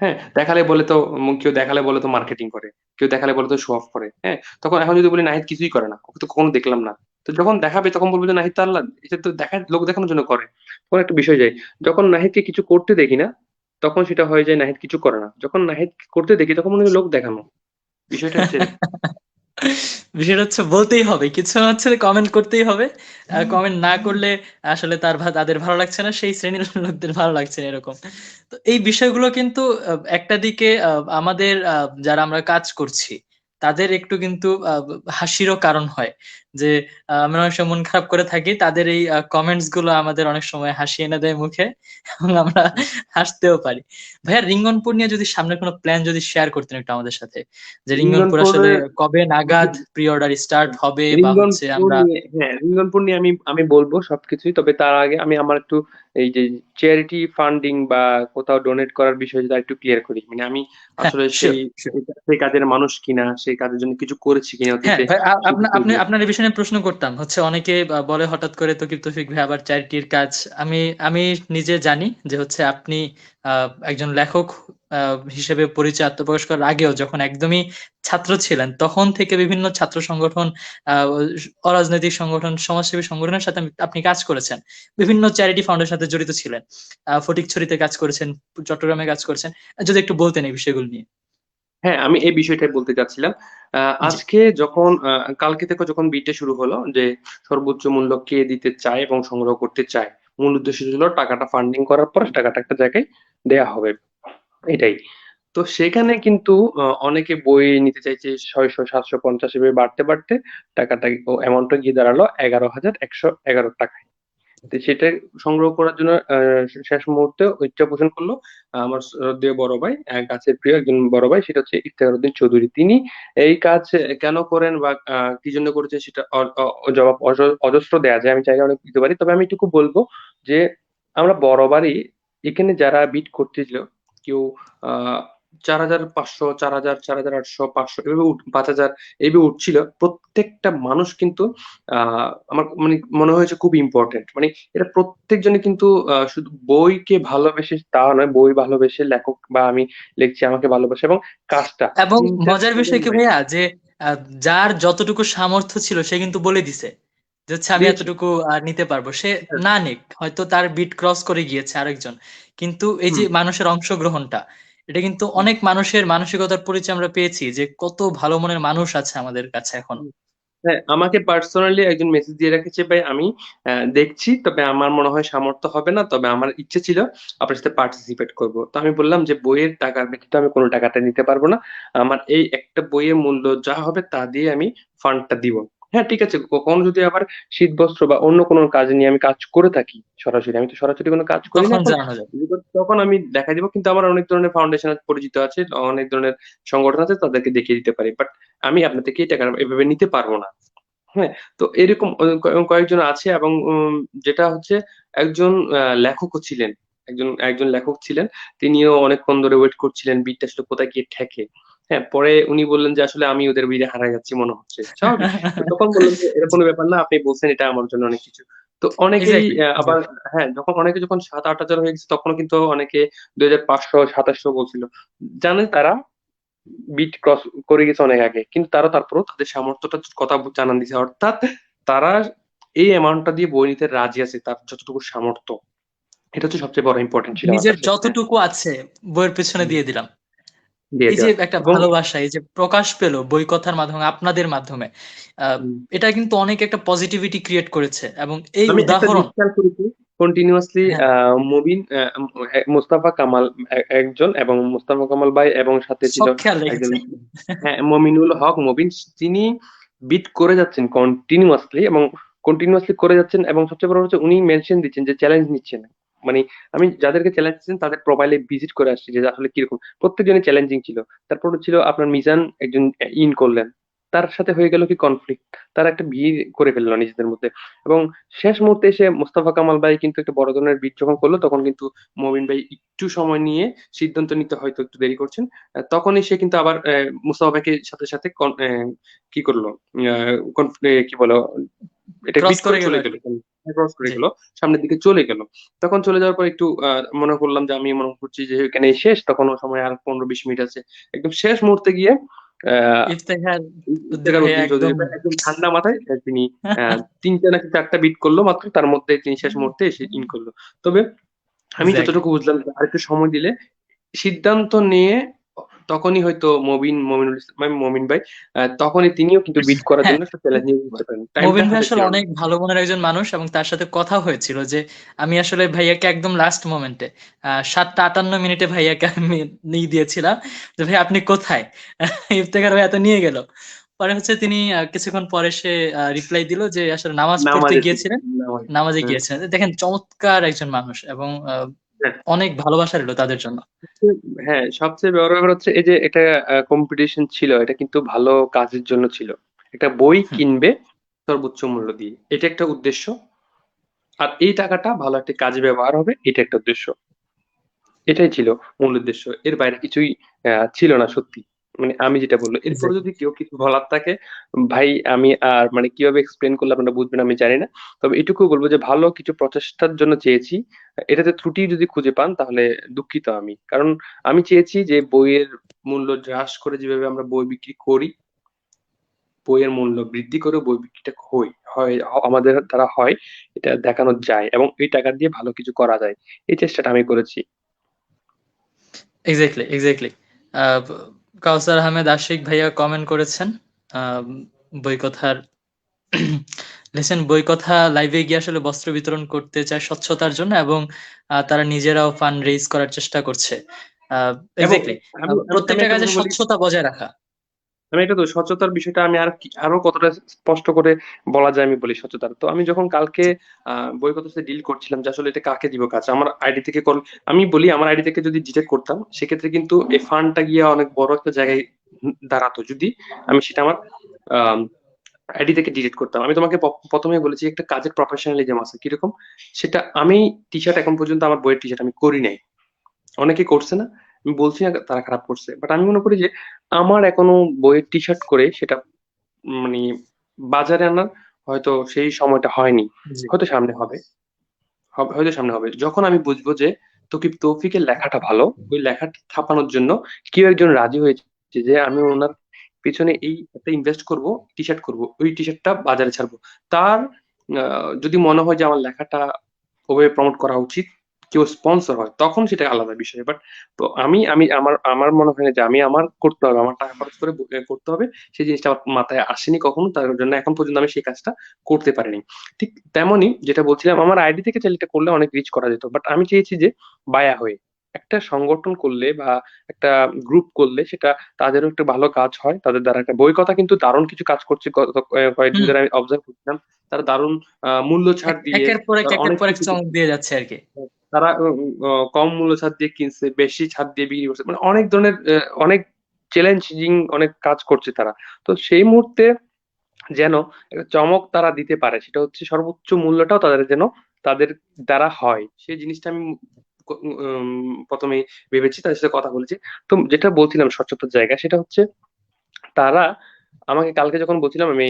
হ্যাঁ, দেখালে বলে তো কেউ দেখালে বলে তো মার্কেটিং করে, কেউ দেখালে বলে তো শো অফ করে। হ্যাঁ, তখন এখন যদি বলি নাহিদ কিছুই করে না, ওকে তো কখনো দেখলাম না, তো যখন দেখাবে তখন বলবে যে নাহিদ তো আল্লাহ, এটা তো দেখা লোক দেখানোর জন্য করে। তখন একটা বিষয় যায়, যখন নাহিদকে কিছু করতে দেখি না, তখন সেটা হয়ে যায় নাহিদ কিছু করে না, যখন নাহিদ করতে দেখি তখন মনে হয় লোক দেখানো। বিষয়টা হচ্ছে এরকম। বিষয়টা হচ্ছে বলতেই হবে, কিছু না হচ্ছে কমেন্ট করতেই হবে। কমেন্ট না করলে আসলে তাদের ভালো লাগছে না, সেই শ্রেণীর লোকদের ভালো লাগছে না, এরকম। তো এই বিষয়গুলো কিন্তু একটা দিকে আমাদের যারা আমরা কাজ করছি তাদের একটু কিন্তু হাসিরও কারণ হয়, যে আমরা অনেক সময় মন খারাপ করে থাকি, তাদের এই কমেন্টস গুলো আমাদের অনেক সময় হাসি এনে দেয় মুখে, এবং আমরা হাসতেও পারি। ভাইয়া, রিঙ্গনপুর নিয়ে যদি সামনে কোনো প্ল্যান যদি শেয়ার করতেন একটু আমাদের সাথে, যে রিঙ্গনপুর আসলে রিঙ্গনপুরে কবে নাগাদ প্রি অর্ডার স্টার্ট হবে, বা হচ্ছে রিঙ্গনপুর আমরা। নিয়ে, হ্যাঁ রিঙ্গনপুর নিয়ে আমি আমি বলবো সবকিছুই, তবে তার আগে আমি আমার একটু এই যে চ্যারিটি ফান্ডিং বা কোথাও ডোনেট করার বিষয়টা একটু ক্লিয়ার করি। মানে আমি হ্যাঁ, আসলে শিওর শিওর। সেই কাজের মানুষ কিনা, সেই কাজের জন্য কিছু করেছি কিনা হ্যাঁ অতীতে, ভাই, সেই বিষয়গুলো। আপনার এই বিষয়ে নিয়ে প্রশ্ন করতাম হচ্ছে, অনেকে বলে হঠাৎ করে তৌকির তৌফিক ভাই আবার চ্যারিটির কাজ। আমি আমি নিজে জানি যে হচ্ছে আপনি একজন লেখক হিসেবে পরিচয় আত্মপ্রকাশ করার আগেও, যখন একদমই ছাত্র ছিলেন, তখন থেকে বিভিন্ন ছাত্র সংগঠন, আহ, অরাজনৈতিক সংগঠন, সমাজসেবী সংগঠনের সাথে আপনি কাজ করেছেন, বিভিন্ন চ্যারিটি ফাউন্ডের সাথে জড়িত ছিলেন, ফটিকছড়িতে কাজ করেছেন, চট্টগ্রামে কাজ করেছেন। যদি একটু বলতেন এই বিষয়গুলো নিয়ে। হ্যাঁ, আমি এই বিষয়টাই বলতে চাচ্ছিলাম। জি। আজকে যখন কালকে থেকে যখন বিটটা শুরু হলো যে সর্বোচ্চ মূল্য কে দিতে চায় এবং সংগ্রহ করতে চায়, মূল উদ্দেশ্য ছিল টাকাটা ফান্ডিং করার পর টাকাটা একটা জায়গায় দেয়া হবে, এটাই। তো সেখানে কিন্তু অনেকে বই নিতে চাইছে 600, 750 এভাবে বাড়তে বাড়তে টাকাটা অ্যামাউন্টটা গিয়ে দাঁড়ালো 11,111 টাকায়। তো সেটা সংগ্রহ করার জন্য শেষ মুহূর্তে ইচ্ছা পোষণ করলো আমার শ্রদ্ধেয় বড় ভাই, কাছের প্রিয় একজন বড় ভাই, সেটা হচ্ছে ইফতেখার উদ্দিন চৌধুরী। তিনি এই কাজ কেন করেন বা কি জন্য করেছেন সেটা জবাব অজস্র দেয়া যায়, আমি চাইলে অনেক দিতে পারি, তবে আমি এটুকু বলবো যে আমরা বড়বারই এখানে যারা বিট করতেছিল, কেউ আহ 4,500, 4,000, 4,800, 500 এভাবে 5,000 এইভাবে উঠছিল, প্রত্যেকটা মানুষ কিন্তু আমার মানে মনে হয়েছে খুব ইম্পর্টেন্ট। মানে এটা প্রত্যেকজনই কিন্তু শুধু বইকে ভালোবেসে তা নয়, বই ভালোবেসে লেখক বা আমি লিখছি আমাকে ভালোবাসে, এবং কাজটা এবং তিনটার মজার বিষয় কি সমন্বয় ভাইয়া, যে আহ, যার যতটুকু সামর্থ্য ছিল সে কিন্তু বলে দিছে যে হচ্ছে আমি দিয়েছে। এতটুকু নিতে পারবো, সে না নিক, হয়তো তার বিট ক্রস করে গিয়েছে আরেকজন, কিন্তু এই যে হুম। মানুষের অংশগ্রহণটা, এটা কিন্তু অনেক মানুষের মানসিকতার পরিচয় আমরা পেয়েছি, যে কত ভালো মনের মানুষ আছে আমাদের কাছে এখনো। হ্যাঁ, আমাকে পার্সোনালি একজন মেসেজ দিয়ে রেখেছে, ভাই আমি দেখছি, তবে আমার মনে হয় সামর্থ্য হবে না, তবে আমার ইচ্ছে ছিল আপনার সাথে পার্টিসিপেট করব। তো আমি বললাম যে বইয়ের টাকার ব্যতীত আমি কোনো টাকাটা নিতে পারবো না, আমার এই একটা বইয়ের মূল্য যা হবে তা দিয়ে আমি ফান্ডটা দিব। হ্যাঁ ঠিক আছে, কখনো যদি আবার শীত বস্ত্র বা অন্য কোনো কাজ নিয়ে আমি কাজ করে থাকি সরাসরি, আমি তো সরাসরি কোনো কাজ করি না তখন এখন, জানানো যাবে। তখন আমি দেখা দিব। কিন্তু আমার অনেক ধরনের ফাউন্ডেশন পরিচিত আছে, অনেক ধরনের সংগঠন আছে, তাদেরকে দেখিয়ে দিতে পারি, বাট আমি আপনার থেকে এই টাকা এভাবে নিতে পারবো না। হ্যাঁ, তো এরকম কয়েকজন আছে, এবং যেটা হচ্ছে একজন লেখকও ছিলেন, একজন লেখক ছিলেন, তিনিও অনেকক্ষণ ধরে ওয়েট করছিলেন বিটটা আসলে কোথায় গিয়ে ঠেকে। হ্যাঁ, পরে উনি বললেন যে আসলে আমি ওদের বিড়ে হারাই যাচ্ছি মনে হচ্ছে, স্বাভাবিক। তো তখন বললাম যে এরকম কোনো ব্যাপার না, আপনি বলছেন এটা আমার জন্য অনেক কিছু। তো অনেকেই এক্স্যাক্টলি, আবার, এক্স্যাক্টলি। হ্যাঁ, অনেকে যখন 7-8 হাজার হয়ে গেছে তখনও কিন্তু অনেকে 2500 2700 বলছিল। জানেন তারা বিট ক্রস করে গেছে অনেক আগে, কিন্তু তারা তারপরও তাদের সামর্থ্যটা কথা জানান দিছে, অর্থাৎ তারা এই অ্যামাউন্টটা দিয়ে বই নিতে রাজি আছে, তার যতটুকু সামর্থ্য। এটা হচ্ছে সবচেয়ে বড় ইম্পর্টেন্ট ছিল আমার নিজের কাছে। যতটুকু আছে বইয়ের পেছনে হুম, দিয়ে দিলাম। দিয়ে এই যে দেওয়া। একটা এবং ভালোবাসা, এই যে প্রকাশ পেলো বই কথার মাধ্যমে, আপনাদের মাধ্যমে, আহ, হুম, এটা কিন্তু অনেক একটা পজিটিভিটি ক্রিয়েট করেছে, এবং এই আমি একটা উদাহরণ। জিনিস খেয়াল করেছি, কন্টিনিউয়াসলি হ্যাঁ, মুবিন, মোস্তফা কামাল একজন, এবং মোস্তফা কামাল ভাই, এবং সাথে ছিল সব খেয়াল একজন, রেখেছে। হ্যাঁ, মমিনুল হক মবিন, তিনি বিট করে যাচ্ছেন কন্টিনিউয়াসলি, এবং কন্টিনিউয়াসলি করে যাচ্ছেন, এবং সবচেয়ে বড় হচ্ছে উনি মেনশন দিচ্ছেন যে চ্যালেঞ্জ নিচ্ছেন। মানে আমি যাদেরকে চ্যালেঞ্জ দিচ্ছেন তাদের প্রোফাইলে ভিজিট করে আসছি যে আসলে কিরকম, প্রত্যেকজনই চ্যালেঞ্জিং ছিল। তারপর ছিল আপনার মিজান, একজন ইন করলেন, তার সাথে হয়ে গেল কি কনফ্লিক্ট, তারা একটা ভিড় করে ফেললো নিজেদের মধ্যে। এবং শেষ মুহূর্তে এসে মোস্তফা কামাল ভাই কিন্তু একটা বড় ধরনের বিট যখন করলো, তখন কিন্তু মমিন ভাই একটু সময় নিয়ে সিদ্ধান্ত নিতে হয়তো একটু দেরি করছেন। তখনই সে কিন্তু আবার মুস্তফা ভাইকে সাথে সাথে কি করলো, কি বলো, এটা ক্রস বিট করে করে গেল চলে আর গেল, কি। ক্রস করে জি। গেল, সামনের দিকে চলে গেল। তখন চলে যাওয়ার পর একটু মনে করলাম যে আমি মনে করছি যে এখানে শেষ, তখন সময় আর 15-20 মিনিট আছে। একদম শেষ মুহূর্তে গিয়ে আহ ইফতেখার উদ্দিন ইফতেখার ভাইয়া উদ্দিন একদম। চৌধুরী ভাই একদম ঠান্ডা মাথায় তিনি তিনটা নাকি চারটা বিট করলো মাত্র, তার মধ্যে তিনি শেষ মুহূর্তে এসে ইন করলো। তবে আমি এক্স্যাক্টলি। যতটুকু বুঝলাম যে আরেকটু সময় দিলে সিদ্ধান্ত নিয়ে, তখনই হয়তো মমিনুল ইসলাম মমিন ভাই, তখনই তিনিও কিন্তু বিট করার হ্যাঁ, জন্য একটা চ্যালেঞ্জ নিয়ে করতে পারেন, টাইমটা মুবিন ভাই হাতে আসলে ছিল না। অনেক ভালো মনের একজন মানুষ, এবং তার সাথে কথা হয়েছিল যে আমি আসলে ভাইয়াকে একদম লাস্ট মোমেন্টে 7টা 58 মিনিটে ভাইয়াকে আমি নিয়ে দিয়েছিলাম যে ভাই আপনি কোথায়। ইফতেখার ভাইয়া তো নিয়ে গেল। পরে হচ্ছে তিনি কিছুক্ষণ পরে সে রিপ্লাই দিল যে আসলে নামাজ পড়তে নামাজে ছিল, গিয়েছিলেন, নামাজে। নামাজে হ্যাঁ, গিয়েছিলেন। দেখেন চমৎকার একজন মানুষ, এবং হ্যাঁ, অনেক ভালোবাসা রইলো তাদের জন্য। হ্যাঁ, সবচেয়ে বড় ব্যাপার হচ্ছে এই যে এটা কম্পিটিশন ছিল, এটা কিন্তু ভালো কাজের জন্য ছিল। একটা বই হুম, কিনবে সর্বোচ্চ মূল্য দিয়ে, এটা একটা উদ্দেশ্য। আর এই টাকাটা ভালো একটা কাজে ব্যবহার হবে, এটা একটা উদ্দেশ্য। এটাই ছিল মূল উদ্দেশ্য, এর বাইরে কিছুই ছিল না সত্যি। মানে আমি যেটা বলবো, এরপরে exactly. যদি কেউ কিছু বলার থাকে, ভাই আমি আর মানে কিভাবে এক্সপ্লেন করলে আপনারা বুঝবেন আমি জানি না, তবে এটুকু বলবো যে ভালো কিছু প্রচেষ্টার জন্য চেয়েছি। এটাতে ত্রুটি যদি খুঁজে পান তাহলে দুঃখিত আমি, কারণ আমি চেয়েছি যে বইয়ের মূল্য হ্রাস করে যেভাবে আমরা বই বিক্রি করি, বইয়ের মূল্য বৃদ্ধি করে বই বিক্রিটা আমাদের দ্বারা হয়, এটা দেখানো যায়, এবং এই টাকা দিয়ে ভালো কিছু করা যায়। এই চেষ্টাটা আমি করেছি। Exactly, exactly. কাউসার আহমেদ আশিক ভাইয়া কমেন্ট করেছেন আহ, বই কথার লিসেন, বই কথা লাইভে গিয়ে আসলে বস্ত্র বিতরণ করতে চায় স্বচ্ছতার জন্য, এবং তারা নিজেরাও ফান্ড রেইজ করার চেষ্টা করছে। এবং এক্স্যাক্টলি। আমি আমি আমি প্রত্যেকটা একটা কাজে কথা বলি, স্বচ্ছতা বজায় রাখা। আমি এটা তো স্বচ্ছতার বিষয়টা আমি আরো কতটা স্পষ্ট করে বলা যায় আমি বলি স্বচ্ছতার। তো আমি যখন কালকে জি, বইকতার সাথে ডিল করছিলাম যে আসলে এটা কাকে দিব কাজ, আমার আইডি থেকে কল, আমি বলি আমার আইডি থেকে যদি ডিটেক্ট করতাম সেক্ষেত্রে কিন্তু এই ফান্ডটা গিয়ে অনেক বড় একটা জায়গায় দাঁড়াতো, যদি আমি সেটা আমার আইডি থেকে ডিলিট করতাম। আমি তোমাকে প্রথমে বলেছি একটা কাজের প্রফেশনালিজম আছে কিরকম, সেটা আমি টি শার্ট এখন পর্যন্ত আমার বইয়ের টি শার্ট আমি করি নাই, অনেকে করছে না, আমি বলছি না তারা খারাপ করছে, বাট আমি মনে করি যে আমার এখনো বইয়ের টি শার্ট করে সেটা মানে বাজারে আনার হয়তো সেই সময়টা হয়নি। জি। হয়তো সামনে হবে, হয়তো সামনে হবে যখন আমি বুঝবো যে তৌফিকের লেখাটা ভালো, ওই লেখাটা ছাপানোর জন্য কেউ একজন রাজি হয়েছে যে আমি ওনার পিছনে এই একটা ইনভেস্ট করব, টি শার্ট করবো, ওই টি শার্টটা বাজারে ছাড়বো। তার যদি মনে হয় যে আমার লেখাটা ওভাবে প্রমোট করা উচিত, কেউ স্পন্সর হয় তখন সেটা আলাদা বিষয়। বাট তো আমি আমি আমার আমার মনে হয় না যে আমি আমার করতে হবে, আমার টাকা খরচ করে করতে হবে, সেই জিনিসটা আমার মাথায় আসেনি কখনো, তার জন্য এখন পর্যন্ত আমি সেই কাজটা করতে পারিনি। ঠিক তেমনই যেটা বলছিলাম, আমার আইডি থেকে চাইলে এটা করলে অনেক রিচ করা যেত, বাট আমি চেয়েছি যে বায়া হয়ে একটা সংগঠন করলে বা একটা গ্রুপ করলে সেটা তাদেরও একটা ভালো কাজ হয়, তাদের দ্বারা একটা বই কথা কিন্তু দারুণ কিছু কাজ করছে গত কয়েকদিন হুম। ধরে আমি অবজার্ভ করছিলাম। তারা দারুণ মূল্য ছাড় দিয়ে একের পর এক তারা একের অনেক পর এক কিছু চমক দিয়ে যাচ্ছে আর কি। তারা কম মূল্য ছাড় দিয়ে কিনছে, বেশি ছাড় দিয়ে বিক্রি করছে, মানে অনেক ধরনের অনেক চ্যালেঞ্জিং অনেক কাজ করছে তারা। তো সেই মুহূর্তে যেন একটা চমক তারা দিতে পারে, সেটা হচ্ছে সর্বোচ্চ মূল্যটাও তাদের যেন তাদের দ্বারা হয়, সেই জিনিসটা আমি প্রথমেই ভেবেছি, তাদের সাথে কথা বলেছি। তো যেটা বলছিলাম স্বচ্ছতার জায়গা, সেটা হচ্ছে তারা আমাকে কালকে যখন বলছিলাম আমি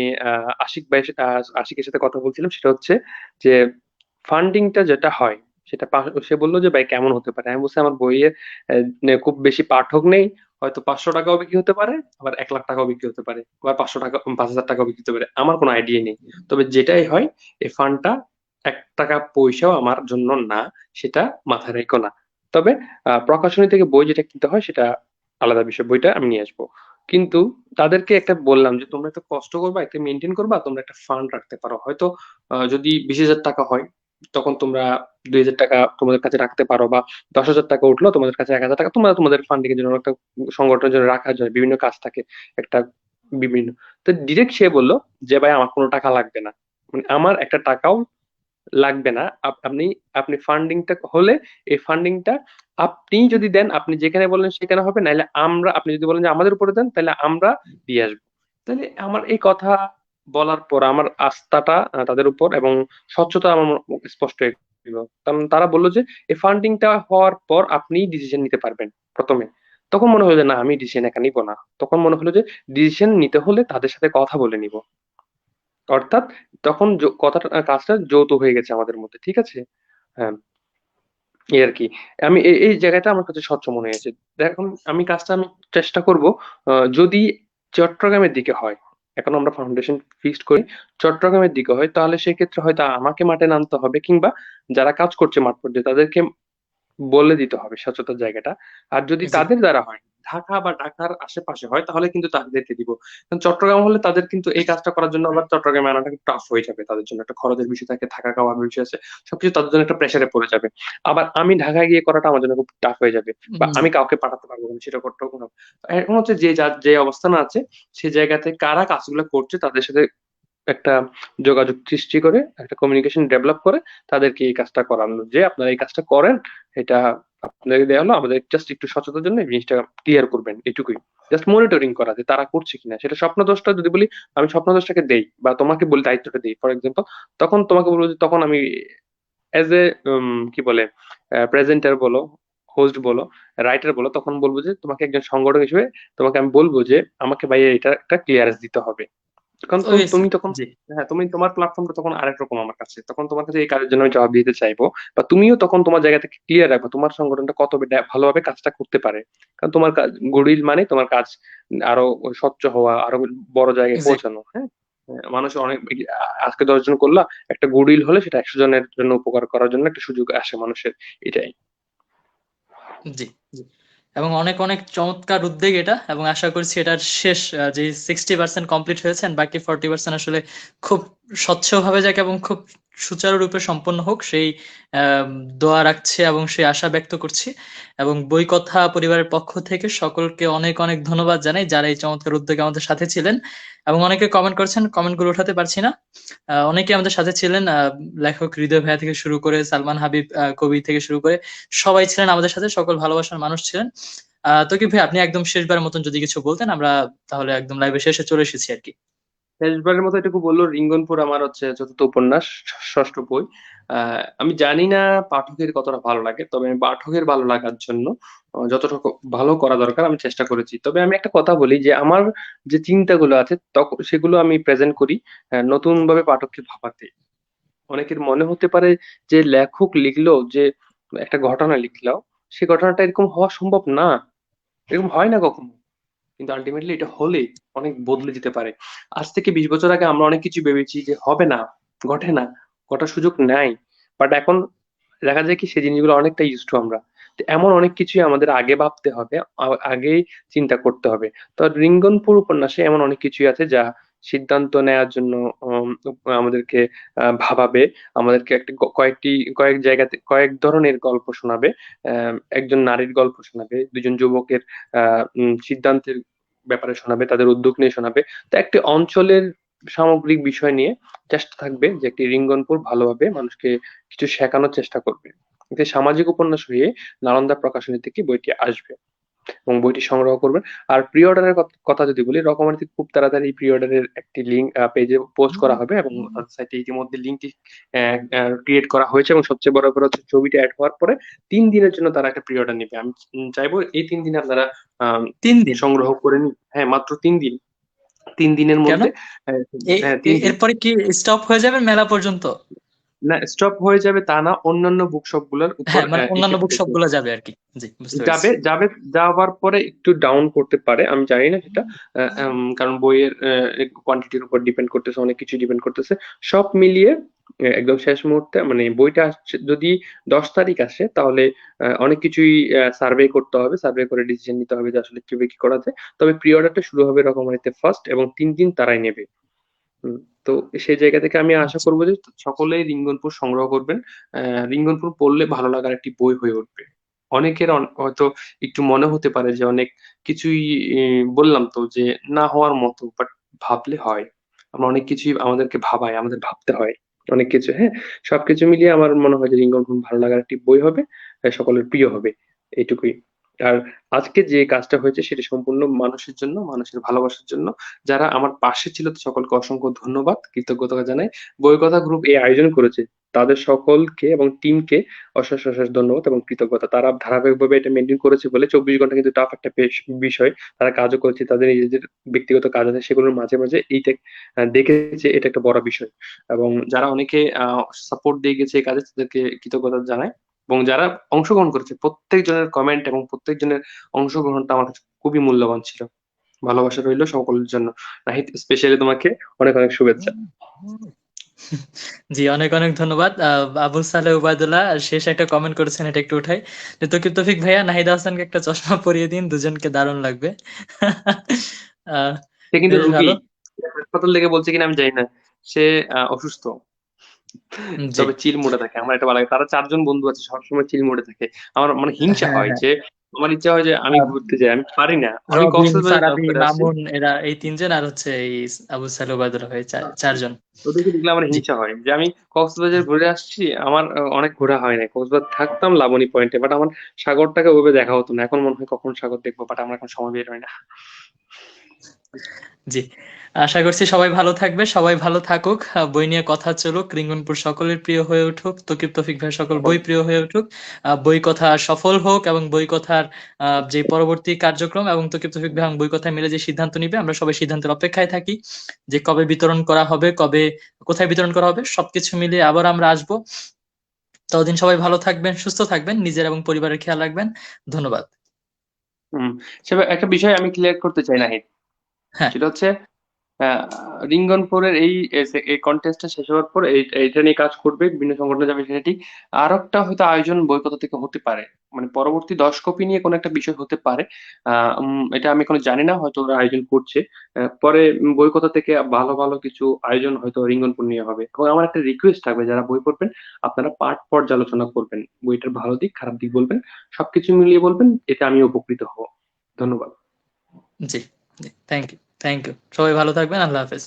আশিকের সাথে কথা বলছিলাম, সেটা হচ্ছে যে ফান্ডিংটা যেটা হয় সেটা সে বললো যে ভাই কেমন হতে পারে। আমি বলছি আমার বইয়ের খুব বেশি পাঠক নেই, হয়তো 500 টাকাও বিক্রি হতে পারে, আবার 1 লাখ টাকাও বিক্রি হতে পারে, আবার 500 টাকা 5,000 টাকাও বিক্রি হতে পারে, আমার কোনো আইডিয়া নেই। তবে যেটাই হয় এই ফান্ডটা 1 টাকা পয়সাও আমার জন্য না, সেটা মাথায় রেখো না। তবে প্রকাশনী থেকে বই যেটা কিনতে হয় সেটা আলাদা বিষয়, বইটা আমি নিয়ে আসবো। কিন্তু তাদেরকে একটা বললাম যে তোমরা একটা কষ্ট করবা, একটা মেনটেন করবা, তোমরা একটা ফান্ড রাখতে পারো, হয়তো যদি 20,000 টাকা হয় তখন তোমরা 2,000 টাকা তোমাদের কাছে রাখতে পারো, বা 10,000 টাকা উঠলো তোমাদের কাছে 1,000 টাকা তোমরা তোমাদের ফান্ডিং এর জন্য একটা সংগঠনের জন্য রাখার জন্য বিভিন্ন কাজ থাকে একটা বিভিন্ন। তো ডিরেক্ট সে বললো যে ভাই আমার কোনো টাকা লাগবে না, মানে আমার একটা টাকাও লাগবে না। আপনি আপনি ফান্ডিংটা হলে এই ফান্ডিংটা আপনি যদি দেন, আপনি যেখানে বললেন সেখানে হবে, নাহলে আমরা, আপনি যদি বলেন যে আমাদের উপরে দেন তাহলে আমরা দিয়ে আসবো। তাহলে আমার এই কথা বলার পর আমার আস্থাটা তাদের উপর এবং স্বচ্ছতা আমার স্পষ্ট হয়ে গেল। কারণ তারা বললো যে এই ফান্ডিংটা হওয়ার পর আপনি ডিসিশন নিতে পারবেন প্রথমে। তখন মনে হলো যে না, আমি ডিসিশন একা নিবো না, তখন মনে হলো যে ডিসিশন নিতে হলে তাদের সাথে কথা বলে নিব। অর্থাৎ তখন কথাটা কাজটা যৌথ হয়ে গেছে আমাদের মধ্যে, ঠিক আছে। হ্যাঁ, এই আর কি। আমি এই জায়গাটা আমার কাছে স্বচ্ছ মনে হয়েছে। দেখুন আমি কাজটা আমি চেষ্টা করব, যদি চট্টগ্রামের দিকে হয়, এখন আমরা ফাউন্ডেশন ফিক্সড করি, চট্টগ্রামের দিকে হয় তাহলে সেক্ষেত্রে হয়তো আমাকে মাঠে নামতে হবে, কিংবা যারা কাজ করছে মাঠ পর্যায়ে তাদেরকে বলে দিতে হবে স্বচ্ছতার জায়গাটা। আর যদি জি। তাদের দ্বারা হয়, ঢাকা বা ঢাকার আশেপাশে হয়, তাহলে কিন্তু তাদেরকে দিব। কারণ চট্টগ্রাম হলে তাদের কিন্তু এই কাজটা করার জন্য আবার চট্টগ্রামে আনাটা একটু টাফ হয়ে যাবে তাদের জন্য, একটা খরচের বিষয় থাকে, থাকা খাওয়ার বিষয় আছে, সবকিছু তাদের জন্য একটা প্রেসারে পড়ে যাবে। আবার আমি ঢাকায় গিয়ে করাটা আমার জন্য খুব টাফ হয়ে যাবে, বা জি। আমি কাউকে পাঠাতে পারবো না সেটা করতেও কোনো। এখন হচ্ছে যে যার যে অবস্থান আছে সেই জায়গাতে কারা কাজগুলো করছে তাদের সাথে একটা যোগাযোগ সৃষ্টি করে, একটা কমিউনিকেশন ডেভেলপ করে তাদেরকে এই কাজটা করানো, যে আপনারা এই কাজটা করেন, এটা আপনাদের দেওয়া হলো, আমাদের জাস্ট একটু সচেতনার জন্য এই জিনিসটা ক্লিয়ার করবেন, এটুকুই। জাস্ট মনিটরিং করা যে তারা করছে কিনা, সেটা স্বপ্নদোষটা যদি বলি, আমি স্বপ্নদোষটাকে দেই বা তোমাকে বলি দায়িত্বটা দেই ফর এক্সাম্পল, তখন তোমাকে বলবো যে তখন আমি এজ এ কি বলে প্রেজেন্টার বলো, হোস্ট বলো, রাইটার বলো, তখন বলবো যে তোমাকে একজন সংগঠক হিসেবে তোমাকে আমি বলবো যে আমাকে ভাই এটা একটা ক্লিয়ারেন্স দিতে হবে। কারণ Obviously, তুমি তখন, জি। হ্যাঁ তুমি তোমার প্ল্যাটফর্মটা তখন আরেক রকম আমার কাছে, তখন তোমার কাছে এই কাজের জন্য আমি জবাব দিতে চাইবো, বা তুমিও তখন তোমার জায়গা থেকে ক্লিয়ার রাখবে তোমার সংগঠনটা কত ভালোভাবে কাজটা করতে পারে। কারণ তোমার কাজ গুডউইল মানে তোমার কাজ আরো স্বচ্ছ হওয়া, আরো বড় জায়গায় এক্স্যাক্টলি। পৌঁছানো। হ্যাঁ, মানুষ অনেক আজকে 10 জন করলা, একটা গুডউইল হলে সেটা 100 জনের জন্য উপকার করার জন্য একটা সুযোগ আসে মানুষের, এটাই। জি, জি। এবং অনেক অনেক চমৎকার উদ্যোগ এটা, এবং আশা করছি এটার শেষ যে 60% কমপ্লিট হয়েছে and বাকি 40% আসলে খুব স্বচ্ছভাবে যাক এবং খুব সুচারুরূপে সম্পন্ন হোক, সেই আম, দোয়া রাখছি এবং সেই আশা ব্যক্ত করছি। এবং বই কথা পরিবারের পক্ষ থেকে সকলকে অনেক অনেক ধন্যবাদ জানাই যারা এই চমৎকার উদ্যোগে আমাদের সাথে ছিলেন। এবং অনেকে কমেন্ট করছেন, কমেন্ট গুলো উঠাতে পারছি না। অনেকে আমাদের সাথে ছিলেন, লেখক হৃদয় ভাইয়া থেকে শুরু করে সালমান হাবিব কবি থেকে শুরু করে সবাই ছিলেন আমাদের সাথে, সকল ভালোবাসার মানুষ ছিলেন। তো কি ভাই, আপনি একদম শেষবারের মতন যদি কিছু বলতেন, আমরা তাহলে একদম লাইভে শেষে চলে এসেছি আর কি। শেষবারের মতো এটুকু বললো, রিঙ্গনপুর আমার হচ্ছে চতুর্থ উপন্যাস, ষষ্ঠ বই। আমি জানি না পাঠকের কতটা ভালো লাগে, তবে আমি পাঠকের ভালো লাগার জন্য যতটুকু ভালো করা দরকার আমি চেষ্টা করেছি। তবে আমি একটা কথা বলি যে আমার যে চিন্তাগুলো আছে তখন সেগুলো আমি প্রেজেন্ট করি নতুন ভাবে পাঠককে ভাবাতে। অনেকের মনে হতে পারে যে লেখক লিখলো যে একটা ঘটনা লিখলো, সেই ঘটনাটা এরকম হওয়া সম্ভব না, এরকম হয় না কখনো। কিন্তু আলটিমেটলি এটা হলে অনেক বদলে যেতে পারে। আজ থেকে 20 বছর আগে আমরা অনেক কিছু ভেবেছি যে হবে না, ঘটে না, ঘটার সুযোগ নাই। বাট এখন দেখা যায় কি সেই জিনিসগুলো অনেকটা ইউজ টু আমরা। তো এমন অনেক কিছুই আমাদের আগে ভাবতে হবে, আগেই চিন্তা করতে হবে। তো রিঙ্গনপুর উপন্যাসে এমন অনেক কিছুই আছে যা সিদ্ধান্ত নেয়ার জন্য আমাদেরকে ভাবাবে, আমাদেরকে একটা কয়েক জায়গাতে কয়েক ধরনের গল্প শোনাবে। একজন নারীর গল্প শোনাবে, ২ জন যুবকের সিদ্ধান্তের ব্যাপারে শোনাবে, তাদের উদ্যোগ নিয়ে শোনাবে। তো একটি অঞ্চলের সামগ্রিক বিষয় নিয়ে চেষ্টা থাকবে যে একটি রিঙ্গনপুর ভালোভাবে মানুষকে কিছু শেখানোর চেষ্টা করবে। একটি সামাজিক উপন্যাস হয়ে নালন্দা প্রকাশনী থেকে বইটি আসবে এবং বইটি সংগ্রহ করবেন। আর প্রি অর্ডারের কথা যদি বলি, রকমারিতে খুব তাড়াতাড়ি প্রি অর্ডারের একটি লিঙ্ক পেজে পোস্ট করা হবে এবং সাইটে ইতিমধ্যে লিঙ্কটি ক্রিয়েট করা হয়েছে এবং সবচেয়ে বড় ব্যাপার হচ্ছে ছবিটা এড হওয়ার পরে ৩ দিনের জন্য তারা একটা প্রি অর্ডার নিবে। আমি চাইবো এই ৩ দিনে আপনারা আম 3 দিন? সংগ্রহ করে নিন। হ্যাঁ, মাত্র ৩ দিন। ৩ দিনের কেন? মধ্যে হ্যাঁ, হ্যাঁ ৩ দিন। এরপরে কি স্টপ হয়ে যাবে মেলা পর্যন্ত? না, স্টপ হয়ে যাবে তা না, অন্যান্য বুকশপ গুলোর উপর হ্যাঁ, মানে অন্যান্য বুক ইফেক্ট শপ গুলো যাবে আর কি। জি, বুঝতে পেরেছি। যাবে যাবে যাওয়ার পরে একটু ডাউন করতে পারে, আমি জানি না সেটা। কারণ বইয়ের কোয়ান্টিটির উপর ডিপেন্ড করতেছে, অনেক কিছু ডিপেন্ড করতেছে। সব মিলিয়ে একদম শেষ মুহূর্তে মানে বইটা আসছে যদি 10 তারিখ আসে, তাহলে অনেক কিছুই সার্ভে করতে হবে, সার্ভে করে ডিসিশন নিতে হবে যে আসলে কিভাবে কি করা যায়। তবে প্রি অর্ডারটা শুরু হবে রকমারিতে ফার্স্ট এবং 3 দিন তারাই নেবে। হুম, তো সেই জায়গা থেকে আমি আশা আচ্ছা। করবো যে সকলেই রিঙ্গনপুর সংগ্রহ করবেন। রিঙ্গনপুর পড়লে ভালো লাগার একটি বই হয়ে উঠবে। অনেকের হয়তো একটু মনে হতে পারে যে অনেক কিছুই বললাম তো যে না হওয়ার মতো, বাট ভাবলে হয়। আমরা অনেক কিছুই আমাদেরকে ভাবায়, আমাদের ভাবতে হয় অনেক কিছু। হ্যাঁ, সবকিছু মিলিয়ে আমার মনে হয় যে রিঙ্গনপুর ভালো লাগার একটি বই হবে, সকলের প্রিয় হবে, এইটুকুই। আর আজকে যে কাজটা হয়েছে সেটা সম্পূর্ণ মানুষের জন্য, মানুষের ভালোবাসার জন্য। যারা আমার পাশে ছিল সকলকে অসংখ্য ধন্যবাদ, কৃতজ্ঞতা জানাই। বই কথা গ্রুপ এই আয়োজন করেছে, তাদের সকলকে এবং টিমকে অশেষ অশেষ ধন্যবাদ এবং কৃতজ্ঞতা। তারা ধারাবাহিকভাবে এটা মেনটেন করেছে বলে ২৪ ঘন্টা কিন্তু টাফ একটা বিষয়। তারা কাজও করেছে, তাদের নিজেদের ব্যক্তিগত কাজ আছে, সেগুলোর মাঝে মাঝে এইটা দেখেছে, এটা একটা বড় বিষয়। এবং যারা অনেকে সাপোর্ট দিয়ে গেছে এই কাজে, তাদেরকে কৃতজ্ঞতা জানাই। এবং যারা অংশগ্রহণ করেছে প্রত্যেকজনের কমেন্ট এবং প্রত্যেকজনের অংশগ্রহণটা আমার কাছে খুবই মূল্যবান ছিল। ভালোবাসা রইলো সকলের জন্য। নাহিদ, স্পেশালি তোমাকে অনেক অনেক শুভেচ্ছা। জি, অনেক অনেক ধন্যবাদ। আবুল সালেহ উবায়দুল্লাহ শেষ একটা কমেন্ট করেছেন, এটা একটু উঠাই। যে তৌকির তৌফিক ভাইয়া নাহিদ হাসানকে একটা চশমা পরিয়ে দিন, দুজনকে দারুণ লাগবে। আহ, সে কিন্তু বেশ রুগী, ভালো। হাসপাতাল থেকে বলছে কিনা আমি জানি না। সে অসুস্থ, জি। তবে চিল মোডে থাকে, আমার এটা ভালো লাগে। তারা ৪ জন বন্ধু আছে, সবসময় চিল মোডে থাকে। আমার মানে হিংসা হ্যাঁ, হয় হ্যাঁ। যে আমার ইচ্ছা হয় যে আমি ঘুরতে যাই, আমি পারি না। আমি রবিন, কক্সবাজার জব ফারাবি, করে আসছি, মামুন, এরা এই 3 জন, আর হচ্ছে এই আবু সালেহ ওবায়দুল্লাহ ভাই, 4 জন। ওদেরকে দেখলে আমার জি। হিংসা হয় যে আমি কক্সবাজার ঘুরে আসছি। আমার অনেক ঘোরা হয় নাই। কক্সবাজার থাকতাম লাবণী পয়েন্টে, বাট আমার সাগরটাকে ওভাবে দেখা হতো না। এখন মনে হয় কখন সাগর দেখবো, বাট আমার এখন সময় বের হয় না। জি, আশা করছি সবাই ভালো থাকবে, সবাই ভালো থাকুক। বই নিয়ে কথা চলুক, রিঙ্গনপুর সকলের প্রিয় হয়ে উঠুক, তৌকির তৌফিক ভাই সকল বই প্রিয় হয়ে উঠুক। বই কথা সফল হোক এবং বই কথার যে পরবর্তী কার্যক্রম এবং তৌকির তৌফিক ভাই এবং বই কথা মিলে যে সিদ্ধান্ত নিবে, আমরা সবাই সিদ্ধান্তের অপেক্ষায় থাকি যে কবে বিতরণ করা হবে, কবে কোথায় বিতরণ করা হবে। সবকিছু মিলিয়ে আবার আমরা আসবো। ততদিন সবাই ভালো থাকবেন, সুস্থ থাকবেন, নিজের এবং পরিবারের খেয়াল রাখবেন। ধন্যবাদ। হুম, সেটা একটা বিষয় আমি ক্লিয়ার করতে চাই নাহিদ। হ্যাঁ, সেটা হচ্ছে আহ, রিঙ্গনপুরের এই কন্টেস্টটা শেষ হওয়ার পর এইটা নিয়ে কাজ করবে, বিভিন্ন সংগঠন যাবে, সেটা ঠিক। আর একটা হয়তো আয়োজন বইকথা থেকে হতে পারে, মানে পরবর্তী 10 কপি নিয়ে কোনো একটা বিষয় হতে পারে। এটা আমি এখনো জানি না, হয়তো ওরা আয়োজন করছে। পরে বইকথা থেকে ভালো ভালো কিছু আয়োজন হয়তো রিঙ্গনপুর নিয়ে হবে। এবং আমার একটা রিকোয়েস্ট থাকবে, যারা বই পড়বেন আপনারা পাঠ পর্যালোচনা করবেন, বইটার ভালো দিক খারাপ দিক বলবেন, সবকিছু মিলিয়ে বলবেন, এতে আমি উপকৃত হব। ধন্যবাদ। জি, জি, থ্যাংক ইউ, থ্যাংক ইউ। সবাই ভালো থাকবেন। আল্লাহ হাফেজ।